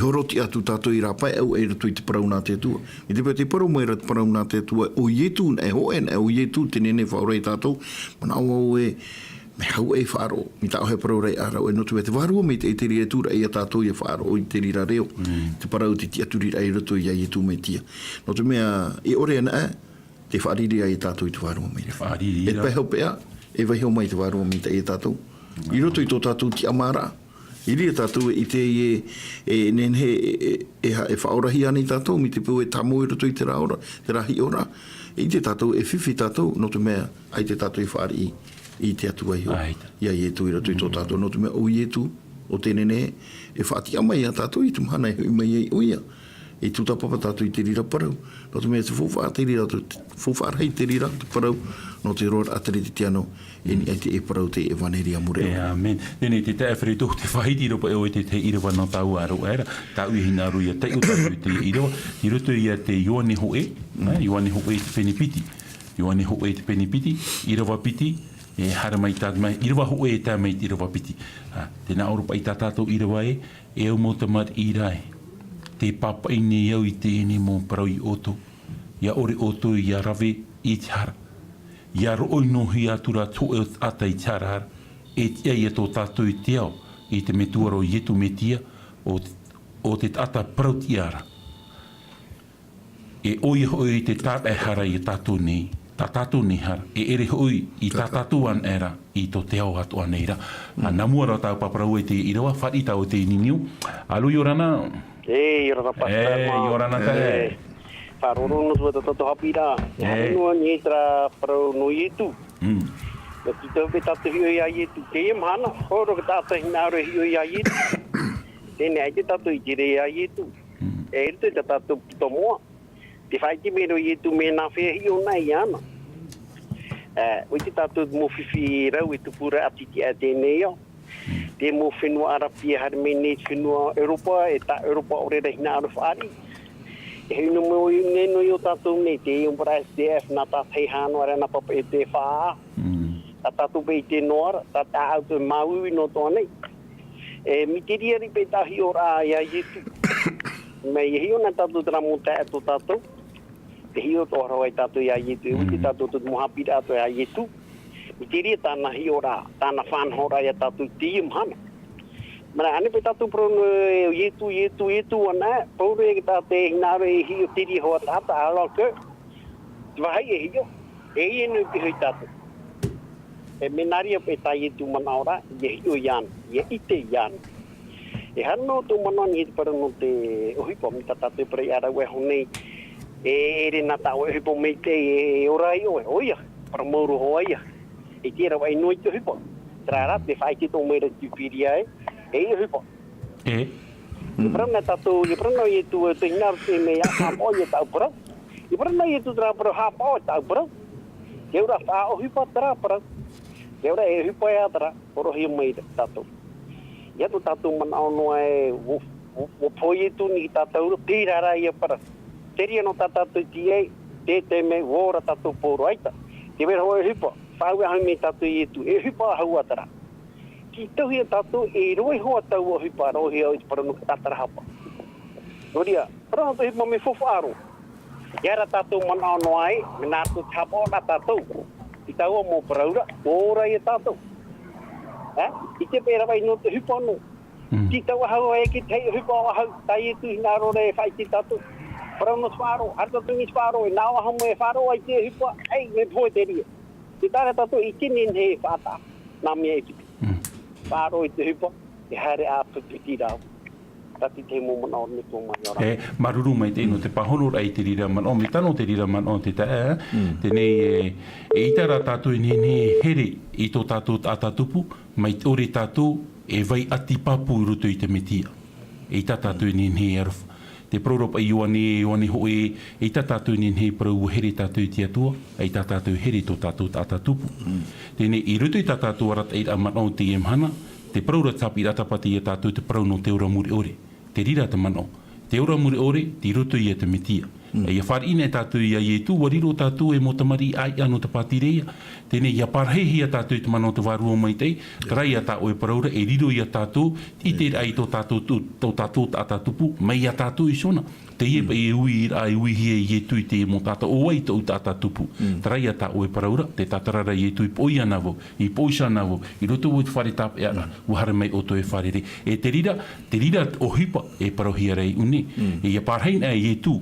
horoti atu tātou i rapai au e rato i te parau nā te atua. I te pia te parau mai rata parau nā te atua, o ietu e hoen, o ietu te nene whaurei tātou, mana au e me hau e whaaro, mi tā ohe parau rei arau, e no te warua me te ria tura e a tātou i a whaaro o i te rira reo, te parau te tia turi rei rato i a ietu me tia. No te mea, e ore ana te whaariri ai tātou i te warua me. E pai hau pea, e vai hau mai te warua me te e tātou. I roto i tō tātou ti amara, i ria tātou i te nenhe e whaorahi ane tātou, mi te pau e tamo i roto i te rahi ora, i te tātou e whiwhi tātou, no te mea, ai te tātou i whaari i te atua i ho. Ia i etu i roto i tō tātou, no te mea o i etu, o te nene, e whaati amai a tātou i te mahana i hui mai ei oia. E tuta papa tātou i te rira parau. No te mea te fōwha te rira, fōwha rei te rira te parau, no te roa atari te tiano, e ni ai te e parau te e vaneria mureo. Amen. Nene te te awhiritu, te whahiti ropa e o te irawa no tau aro era, tau i hina aru ia tei o tātou te irawa, i roto ia te Ioane Hoe, Ioane Hoe te penipiti. Ioane Hoe te penipiti, irawa piti, e hara mai tātou mai, irawa Hoe e tā mai irawa piti. Tēnā oropa i tā tātou irawa e au mo te mat i rai. Te papa i ne iau i te ene mō parau i oto. Ia ore oto i a rave i te hara. Ia rooi nohi atura tō e ata i te hara. E tia i a tō tātou i te au. I te me tuaro i etu me tia o te ata parau ti ara. E oi hoi te tātai hara i a tātou nei. Tā tātou nei hara. E ere hoi i tā tātou an era i tō te au atu aneira. Namua rau tāu paparau e te irawa. Whari tāu te niniu. Alu i orana. E ora pa. Ora na te. Faroro no tua toto hapira. No nitra pro no yitu. Na tito be tatu hio ia yitu. Ke mana horo ka tata hinaro hio ia yitu. Tene ai tatu jire ia yitu. E te tatu tomo. Te fai ki mero yitu me na fe hio na iana. O te tatu mo fifi rau e tupura atiti a tene yo. Te mo whenua arapia har mene whenua Europa e ta Europa ore da hina aru whaari. E hei no mo i no i o tātou nei te umpara SDF na tā tei hānu ara na papa e te whaa. Ta tātou pei te noara, ta tā au te maui no tō nei. E mi te riari pei tahi ora a ia Yesu. Mei hei o na tātou tera mo tā e tō tātou. Te hi o tō harawai tātou ia Yesu. E uti tātou tō mohapira ato ia Yesu. Mi te ria tāna hi ora, tāna whanhora ia tātou te imhana. Mara ane pe tātou prono Yetu ana, pauro e tātou e hinaro e hi o tiri hoa tāta ala ke. Wahai e hi o, e i enu pi hui tātou. E menaria pe tā Yetu mana ora, e hi o ian, e ite ian. E hano tō mana ni hiti parano te ohipo, mi tātou pre ara ue honei, e ere na tā ohipo mei te e ora i oe, oia, para mauro hoa ia. E tira wai noi te ohipo. Trara, te whai ki tō meira tupiria e ohipo. E prana tātou, i prana i tu te hinar te me a hapa o i tāu parau. I prana i tu tra parau hapa o i tāu parau. Te ura wha ohipo tra parau. Te ura e ohipo e atra, poro hi meira tātou. Ia tu tātou mana ono e o poi tu ni tātou tirara i a parau. Te ria no tātou tie, te me wora tātou poro aita. Te mera hoa ohipo. Whau ahau me tātou i tu, e hipa hau atara. Ki tauhi a tātou, e roi hoa tau o hipa rohi au i paranu ka tātara hapa. Noria, paranu tau hipa me whawharo. Iara tātou mana ono ai, me nātou te hapa o nā tātou. I tau o mō paraura, ora i a tātou. I te pēra vai no te hipa no. Ki tau ahau ai ki tei hipa o ahau, tai e tu hinaro re whai ki tātou. Paranu wharo, harta tungi wharo, e nāwa hamu e wharo ai te hipa, ei, me pōi te ria. Te tāra tātou i tinin he whātā, nā mea e kipi. Whāro i te hupa, e haere a pupiti rau. Tati te mō mana o me tō mai ora. E maruru mai te ino te pahonora i te rira man o, me tano te rira man o te tae, tenei e itara tātou i nene here i tō tātou tātupu, mai ore tātou e vai ati papu i ruto i te metia. E ita tātou i nene arufa. Te proropa i oane hoe, e ta tātou nene prau here tātou i te atua, e ta tātou here tō tātou tātupu. Tēne, i ruto i ta tātou arata i amanau te emhana, te praura tapi i ratapati i tātou te prau no te ora muri ore. Te rira te manau. Te ora muri ore, te ruto i te metia. E ia whare tātou i a Yetu, wariro tātou e motamari ai anu te patireia. Tēne, ia parhehi a tātou i te manau te warua mai tei, karai a tātou e praura, e riro i a tātou, i te ai tō tātou tātupu, mai a tātou i sona. Te iepa e ui a e ui hia i Yetu i te mo tātou, o ai tō tātupu. Karai a tātou e praura, te tātarara i Yetu i poi anavo, i poi sanavo, i roto o te whare tāpe ana, uhara mai o tō e whare re. E te rira o hipa e parohia rei uni, e ia parheina e Yetu,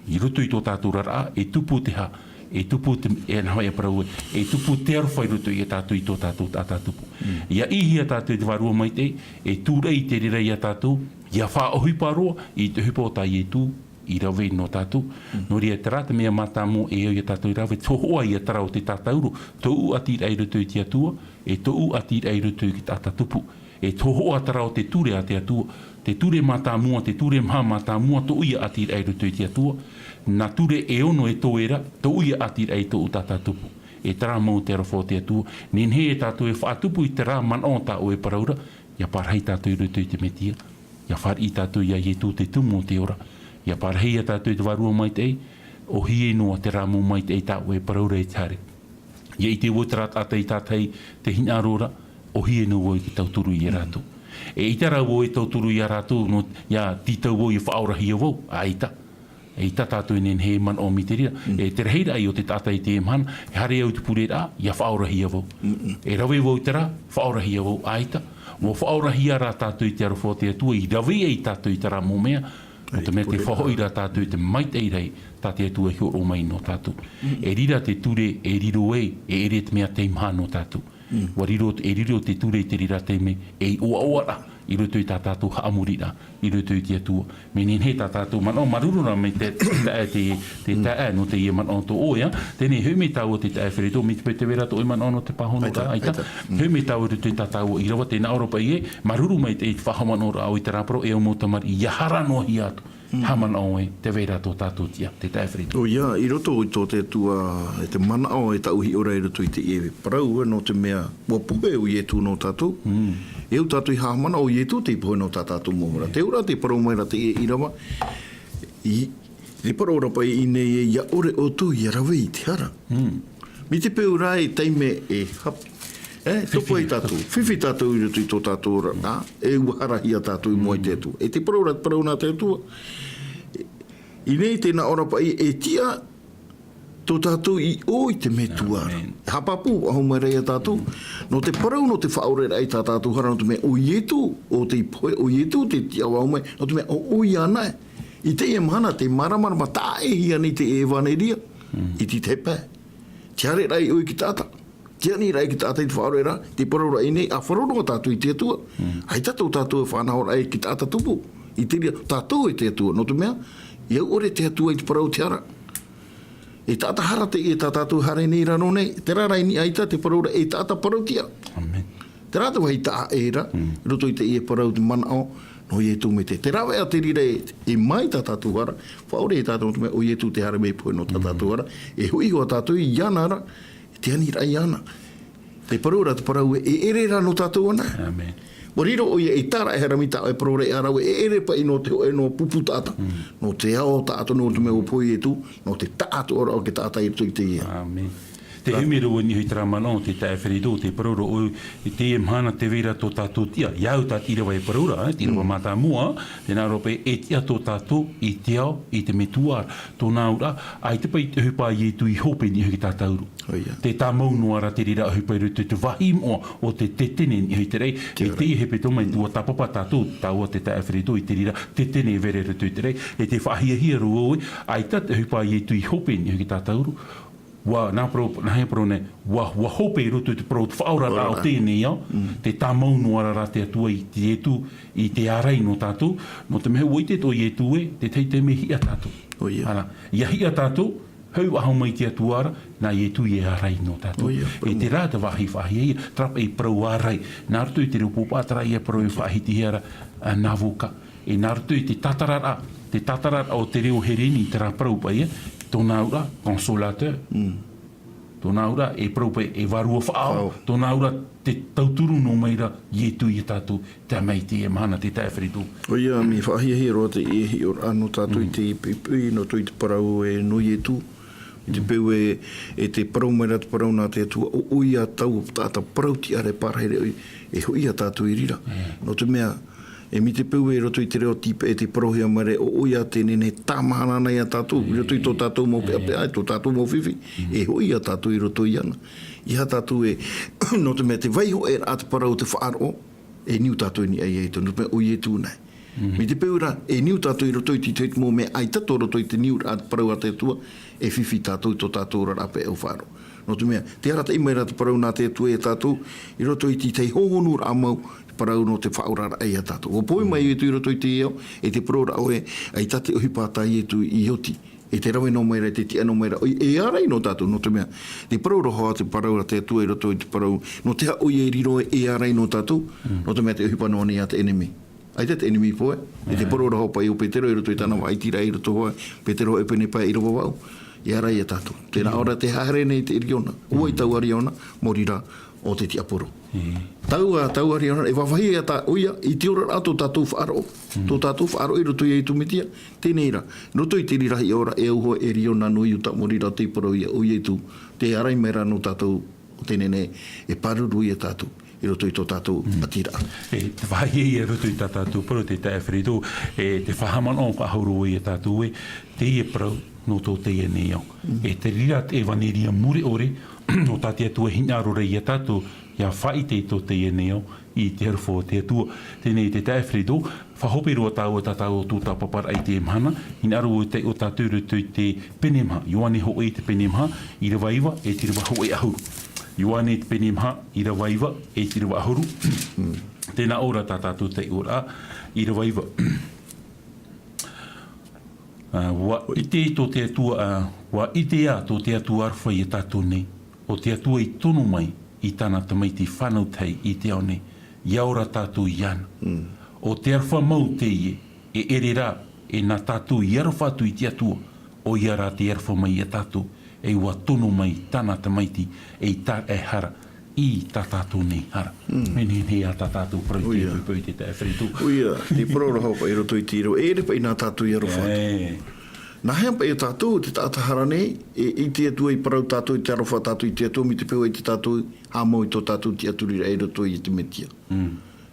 i roto i tō tātou rara, e tupu te ha, e tupu te, e nahoi a parau, e tupu te arwhai roto i tātou i tō tātou tātupu. Ia ihi a tātou te warua mai te, e tūrei te rerei a tātou, ia wha ohi paroa, i te hupo o tā Yetu, i rawe no tātou. Nori e tera te mea mata mo e au i a tātou i rawe, tohoa i a tara o te tātauro, tou ati rei roto i te atua, e tou ati rei roto i te tātupu. E tohoa tara o te ture a te atua, te ture mata mua, te ture mha mata mua, to uia ati rei roto i te atua, na ture e ono e toera, to uia ati rei to tātupu. E tara mau te arafo te atua, nenhe e tātou e whaatupu i te rā man o tā o e paraura, ia parhei tātou i roto i te metia, ia whari i tātou ia Yetu te tumu o te ora, ia parhei a tātou i te warua mai te ei, o hie noa te rā mau mai te ei tā o e paraura e tare. Ia i te wotarat ata i tātai te hina arora, o hie noa i te tauturu i e rātou. E ita rau o e tauturu i a rātou, no, ia titau o i whaurahi a wau, a ita. E ita tātou inen he man o miterira. E te reheira ai o te tātai te emhana, e hare au te pure a, ia whaurahi a wau. E rawe wau te rā, whaurahi a wau, a ita. Mo whaurahi a rā tātou i te arafo te atua, i rawe e i tātou i te rā mō mea, o te mea te whahoi rā tātou i te maitei rei, tātou atua hi o mai no tātou. E rira te ture, e riro e ere te mea te imhana no tātou. Wariro e riro te ture te rira te me, e oa oara, I rutu i tā tātou haamurira, I rutu i te atua. Menin he tā tātou mano, marurura me te tae no te ia mano to oia, tēnei humi tau o te tae whirido, mi te te wera to i mano no te pahono ka aita. Humi tau rutu i tā tātou i rawa tēnā ora pa i e, maruru mai te i whahamano ra au i te raparo, e o mo tamari, i ahara no hi atu. Haman o e te wera tō tātou tia, te tae whirido. O ia, I roto i tō te atua, e te mana o e tauhi ora i roto i te ewe. Parau no te mea, ua puhe o ietu no tātou. E u tātou I hahamana o ietu te puhe no tātou mohora. Te ura te parau mai ra te e irawa. Te parau rapa I nei e ia ore o tu i arawe I te hara. Mi te peu rai teime e hap. Topo I tātou. Whiwhi tātou I roto I tō tātou ora. E uharahia tātou I mua I te atua. E te parau nā te atua. I nei tēnā ora pa I e tia tō tātou I o I te me tuara. Hapapu ahu mai rei a tātou. No te parau no te whaorera I tā tātou hara no te mea o ietu o te ipoe, o ietu te tia wau mai, no te mea o iana e. I te e mahana te maramarama tā e hia ni te e vaneria. I ti te pē. Tiare rai o I ki tāta. Tiani rai ki tāta I te whaorera, te parau rai nei a wharoronga tātou I te atua. Ai tātou tātou e whanau rai ki tāta tupu. I te ria tātou I te atua. No te mea, iau ore te atua I te parau te ara. E tāta hara te e tātou hare nei rano nei. Te rara ni aita te paraura e tāta parau tia. Amen. Te rata wai tā e ra. Roto I te e parau te mana o. No i e tū me te. Te rawa ea te rira e mai tā tātou hara. Whaore e tātou me o i e tū te hara me poe no tā tātou hara. E hui hoa tātou I iana ara. E te ani rai iana. Te paraura te parau e ere ra no tātou ana. Amen. Moriro o ia e tara e haramita e prore e arau e ere pa I no te e no pupu tata. No te ao tata no te me o poi e tu, no te tata ora o ke tata I tu I te ia. Amen. Te humero o nihui tramana o te tae whirido, te paroro o te e mhana te wera tō tātou tia. Iau tā tirawa e parora, tirawa mata mua, tēnā rope e tia tō tātou I te ao, I te metuara. Tōnā ura, ai te pai te hupa I tu I hope nihui ki tātauru. Te tā maunuara te rira hupa I rutu te wahi moa o te tetene nihui te rei. E te I hepe tō mai tua tapapa tātou, tāua te tae whirido I te rira tetene vere rutu te rei. E te whahia ruoi, ai tā te hupa I tu I hope nihui ki tātauru. Wa na pro ne wa hope rutu te pro faura o tēnei au te tamau noara ra te atua I te etu I te arai no tātou no te mehe oite to I etu e te tei te me hia tātou ana ia hia tātou hau ahau mai te atuara na I etu I arai no tātou e te rā te wahi whahi trapa I prau arai nā rutu I te rupu pātara I prau I whahi te hiara nā vuka e nā rutu I te tatarara o te reo hereni te rā prau pa ia tōnā ura, consolateur. Tōnā ura, e praupe, e varua whaao. Tōnā ura, te tauturu no meira, I etu I tātou, te mei te e mana, te tae whiritu. O ia, mi whahia hi roa te ehi o ano tātou I te ipipui, no tui te parau e no I etu. I te peu e te parau meira te parau nā te atua, o ia tau, tāta parau ti are pārhere, e ho ia tātou I rira. No te mea, e mi te peu e roto I te reo tipe e te parohia mare o oia tēnene tāmahana nei a tātou. I roto I tō tātou mō peapea, tō tātou mō whiwhi. E hoi a tātou I roto I ana. I ha tātou e, no te mea te vaiho e a te parau te whaaro, e niu tātou ni ai eito, no te mea o I e tū nei. Mi te peu ra, e niu tātou I roto I te teit mō mea ai tato roto I te niu a te parau a te atua, e whiwhi tātou tō tātou rarape e o whaaro. No te mea, te harata I mai ra te parau nā te atua e tātou, I roto I te tei hongonur a mau, parau no te whaurara ai a tātou. O poi mai e tu I roto I te eo, e te parora o e, ai tate o hipata I e tu I hoti. E te rawe no meira, te tia no meira, e arai no tātou, no te mea. Te parau hoa te parau ra te atua I roto I te parau, no te hao I e riro e arai no tātou, no te mea te hipa noani a te enemy. Ai te enemy poe, e te parau hoa pai o Petero I roto I tāna wai tira I roto hoa, Petero e pene pai I roto wau, e arai a tātou. Tēnā ora te hare nei te iriona, ua I tau ariona, morira o te tiaporo. Tau ariona, e wawahi a tā uia, I te ora ato tātou whaaro. Tō tātou whaaro I roto I tumitia, tēnei ra. Roto I te rirahi ora e uho e riona nui uta morira te paro ia uia tu. Te arai mera no tātou tēnene e paruru I a tātou. I roto I tō tātou atira. E te whahi e roto I tā tātou paro te tae whirido, e te whahamano ka hauru I a tātou e, te e parau no tō te e neo. E te rira te vaneria muri ore, no tātia tua hinaro rei a tātou, ia whai te to te e neo, I te harufo te atua. Tēnei te tae whirido, whahope roa tāua tātou o tūtā papara ai te mhana, in aro o te o tātou rutu I te penemha. Ioane ho e te penemha, I rawa iwa, e te rawa ho e ahuru. Ioane te penemha, I rawa iwa, e te rawa ahuru. Tēnā ora tā tātou te ora, i rawa iwa. Wa ite tō te atua, wa ite a tō te atua arwha i tātou nei, o te atua i tonu mai i tāna tamaiti whanau tei i te ao nei, iaora tātou i ana. O te arwha mau te ie, e ere rā, e nā tātou i arwha atu i te atua, o i ara te arwha mai i tātou, e ua tonu mai tāna tamaiti, e tā e hara, i tā tātou nei hara. Mene nei a tā tātou prau te te whiritu. Uia, te prora haupa i roto i tiro. E re pa i nā tātou i arwhatu. Nā hea pa i tātou, te tātahara nei, i te atua i parau tātou i te arwha tātou i te atua, mi te peo i te tātou, hāmau i tō tātou te aturira e roto i te metia.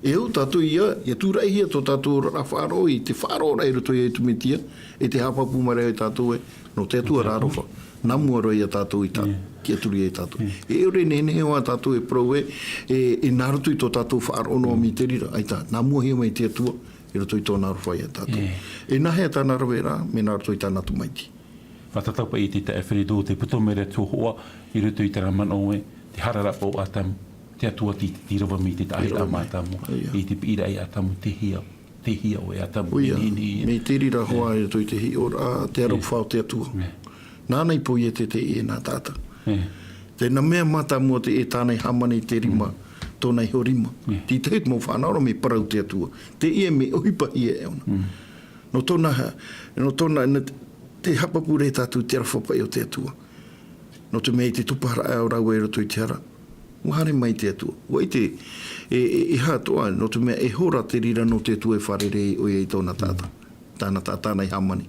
E au tātou ia, ia tūra ihia tō tātou rāwhāro i te whāro rei roto i te metia, e te hapapu mareo i tātou e, no te atua rārofa. Nā mua roi a tātou i tātou, ki aturi e tātou. E ore nene o a tātou e prau e nārutu i tō tātou whaaro noa mi te rira. Ai tā, nā mua hea mai te atua, e roto i tō nāru whai a tātou. E nahea tā nārawe rā, me nārutu i tā nātu maiti. Whatatau pa i te te whiritu, te putomere tōhoa, i roto i te ramanoe, te hararapa o atamu, te atua ti te tirawa mi te tahi a mātamu, i te pira i atamu, te hia o e atamu. Uia, me te rira hoa i roto i te hi ora, te arau whao te atua. Nānei po i te e nā tāta. Tēnā mea mata mua te e tānei hamani te rima, tōnei ho rima. Ti te hit mō whānaura me parau te atua. Te ia me ohipa ia e ona. No tōna, te hapapu re tātou te arawhapai o te atua. No te mei te tupara au rau e roto i te hara. Wahare mai te atua. Wai te, e hātoa, no te mea e hora te rira no te atua e wharere o i tōna tāta. Tāna tātānei hamani.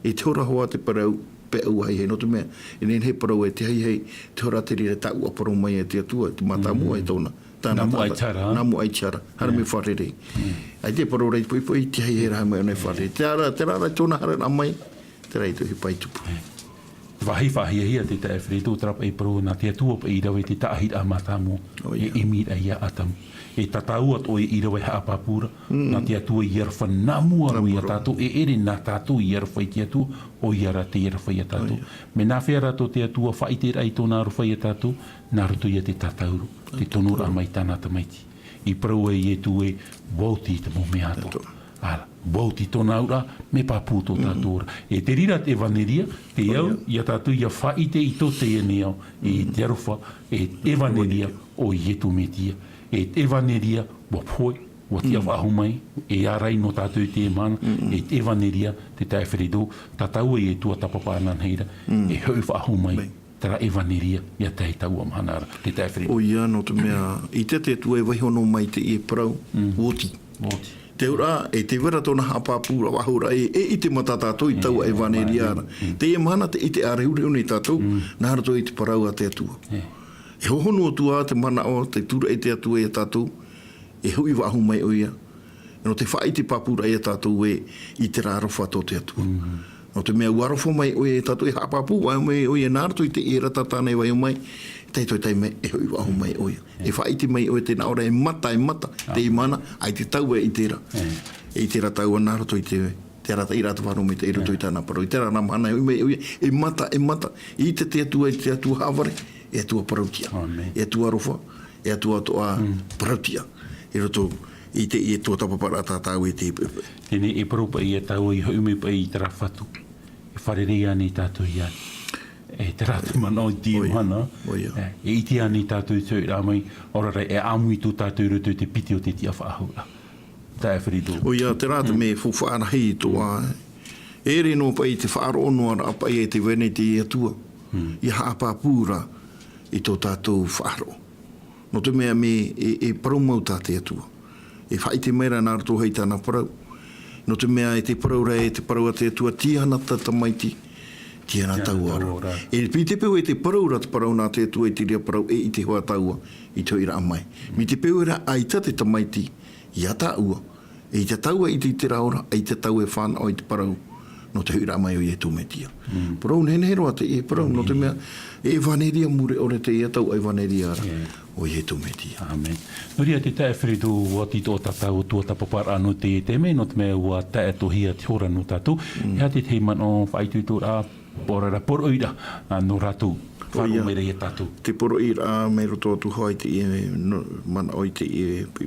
E te hora hoa te parau, pe au hei no te mea. E nene he parau e te hei, te hora te rire tāua parau mai e te atua, te mata mua e tōna. Namu ai tara. Namu ai tara. Hara me wharere. Ai te parau rei pui, te hei raha mai o nei wharere. Te rara tōna hara na mai, te rei tu he pai tupu. Te wahia hia te te whiritu trapa i parau nā te atua pa i rawe te taahit a matamu, e emira ia atamu. E tatau at o i rawe haapapura, nā te atua i arwha namua roi a tātou, e ere nā tātou i arwha i te atua, o i ara te arwha i a tātou. Me nā whea rato te atua whaitera i tōna arwha i a tātou, nā rutu i a te tatauru, te tonura mai tāna tamaiti. I parau e i tu e wauti te mō me ato. Ara, wauti tōna aura, me papu tō tātou. E te rira te vaneria, te au, i a tātou i a whaite i tō te eneo, e te arwha, e te vaneria o i etu metia. E te vaneria, wa poi, wa tia wahu mai, e arai no tātou te mana, e te vaneria, te tai whirido, tātou e tua tapapānan heira, e hau wahu mai, tera e vaneria, ia tei tau amhanara, te tai whirido. O ia, no te mea, i te tua e waihono mai te e parau, woti. Te ura, e te wera tōna hapapura wahura, e i te mata tātou i taua e vaneria ara. Te e mana te i te arehureu nei tātou, nā rato i te parau a te atua. E hohono atua te mana o, te tura e te atua e tātou, e hui wahu mai o ia. No te whai te papura e tātou e i te rārofa tō te atua. No te mea uarofa mai o e tātou e hapapu, wai mai o ia nārato i te era tātānei wai o mai, teitoi tei me e hui wahu mai o ia. E whai te mai o e te naora e mata, te imana, ai te tau e i tera. E i tera tau a nārato i te rata i rata whanu me te iruto i tāna paro. I tera nā mana e mata, i te atua e te atua haware, e atua parautia, e atua rofa, e atua toa parautia. E roto, i te i tua tapapara tātau e te pepe. Tēne e parupa i e tau i haume pa i tera whatu, e wharerea ani tātou i ani. E te rata mana o ti mana, e iti ani tātou i tau i rāmai, orare e amui tū tātou i roto te piti o te tia whaahura. Tā e whiritu. O ia, te rata me whuwhaara hei toa. E re no pa i te whaaronoa rapa i e te wene te i atua. I haapapura i tō tātou whaaro. No te mea me e paraumau tā te atua. E whai te mera nā rato hei tāna parau. No te mea e te parau rei, e te parau a te atua, tihana tamaiti, tihana tauara. E pi te peu e te parau rata parau nā te atua e te rea parau e i te hoa taua i te ira amai. Mi te peu era aita te tamaiti i a taua. E i te taua i te raora, e i te tau e whāna o i te parau. No te ira mai o i e tūmetia. Parau nene roa te e parau, no te mea e vaneria mure ore te e tau ai vaneria ara o i e tūmetia. Amen. No ria te tae whiritu o ti tō tatau tua tapapara no te e te me, no te mea ua tae tohia te hora no tātou. Hea te te man o whaitu tō rā, porara poroira no rātou. Wharu mere e tātou. Te poro i rā mai roto atu hoi te mana oi te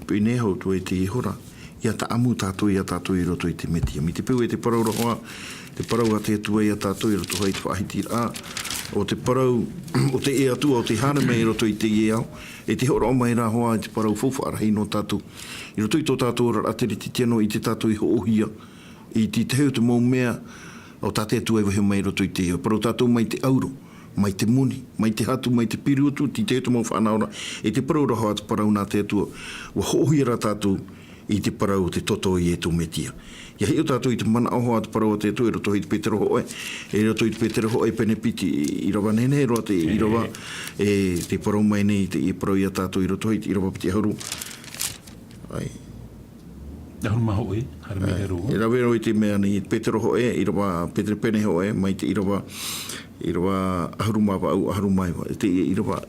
pinehau tu e te hora. Ia ta amu tātou i roto i te metia. Mi te peu e te parau rohoa, te parau a te atua i tātou i roto hoi te whaahiti rā. O te parau, o te e atua, o te hana mai i roto i te e au. E te hora o mai rā hoa i te parau fofa arahi no tātou. I roto i tō tātou rateri te tino i te tātou i hoohia. I te teo te mou mea, o tāte atua i wahe mai roto i te e. Parau tātou mai te auro, mai te muni, mai te hatu, mai te pirutu, ti te mau whanaora. E te parau rahoa te parau nā te atua. Wa hoohia rā tātou i te parau te toto i e tō metia. Ia hei o tātou i te mana ahoa te parau te atua, e roto i te Petero Ho'e. E roto i te Petero Ho'e pene piti i rawa nene, roa te i rawa. E te parau mai nei, te i parau i a tātou i roto i te i rawa piti haru. Ai. Ahuru maho e, hara me hero. E rawe roi te mea ni Petero Ho'e, i rawa Petero Pene Ho'e, mai te i rawa ahuru mawa au, ahuru maiwa. Te i rawa,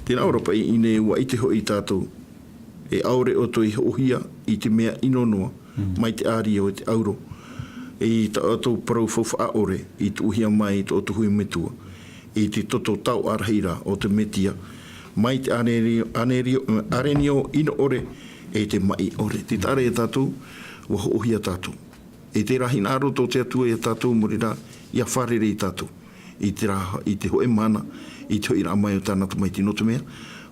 tēnā Europa i ne ua i te hoi tātou. E aure o toi ohia i te mea inonoa, mai te ari o te auro. E i ta atou parau fofa aore, i te uhia mai i te otu hui metua. I te toto tau arahira o te metia. Mai te arenio ino ore, e te mai ore. Te tare e tātou, ua ohia tātou. E te rahi nāro tō te atua e tātou morira, ia wharere i tātou. I te hoe mana, i te hoi rā mai o tānata mai tino te mea.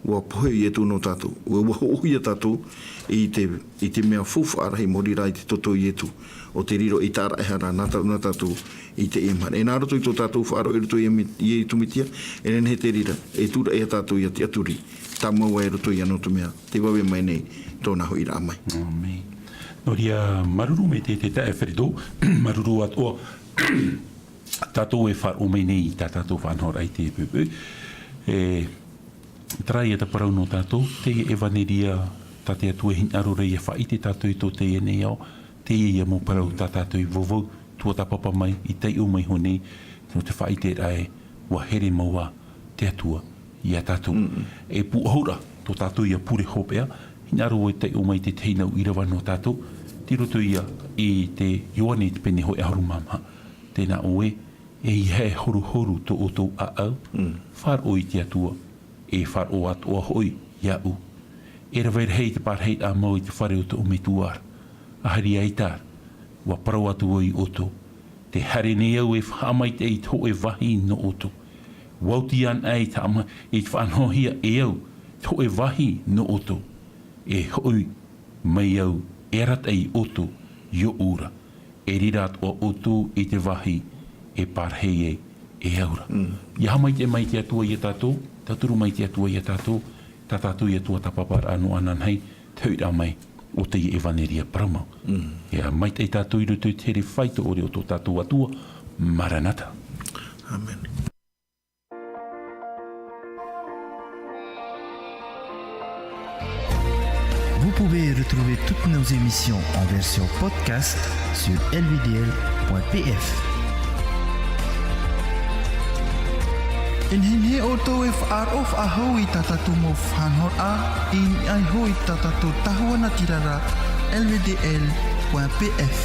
Ua pohe i e tūno tātou. Ua hohi a tātou i te mea fufa arahi morira i te toto i etu. O te riro i tāra e hara nā tātou i te emana. E nā roto i tō tātou whaaro e roto i e tumitia, e nene he te rira, e tūra e a tātou i a te aturi. Tā maua e roto i anoto mea. Te wawe mai nei, tōna hoi rā mai. Amen. No ria maruru me te tae whirido, maruru at o tātou e whar o mei nei tā tātou whanhora i te pupu. Trai e ta parau no tātou, te e vaneria tā te atua hin arore e wha i te tātou i tō te e nei au, te e mo parau tā tātou i vovou, tua ta papa mai, i tei o mai honei, no te wha i te rai, wa here maua te atua i a tātou. E pu aura, tō tātou i a pure hopea, hin aro e tei o mai te teinau i rawa no tātou, ti roto ia i te ioane te pene hoi aharu mamha, tēnā oe, e i he horu horu tō o tō a au, whar o i te atua, e whar o atoa hoi, ia u. E rawer hei te par hei a mau i te whare o te umetuar. A hari aitar, wa parau atu o i oto. Te hare ne au e whamait e to e wahi no oto. Wauti an ei ta ama e te whanhohia e au, to e wahi no oto. E hoi mai au, e rat ei oto, yo ura. E rirat o oto i te wahi, e par hei e aura. Ia hamait e mai te atua i a tātou, tāturu mai te atua i a tātou, tā tātou i atua tapapar anu anan hei, te hui rā mai o te i evaneria paramau. Ia mai te tātou i rutu te re whaito ore o tō tātou atua, Maranatha. Amen. Vous pouvez retrouver toutes nos émissions en version podcast sur lvdl.pf. In hin he o tō e whaarof a hou i tatatu mo whanhor a, in ai hou i tatatu tahuana tirara lvdl.pf.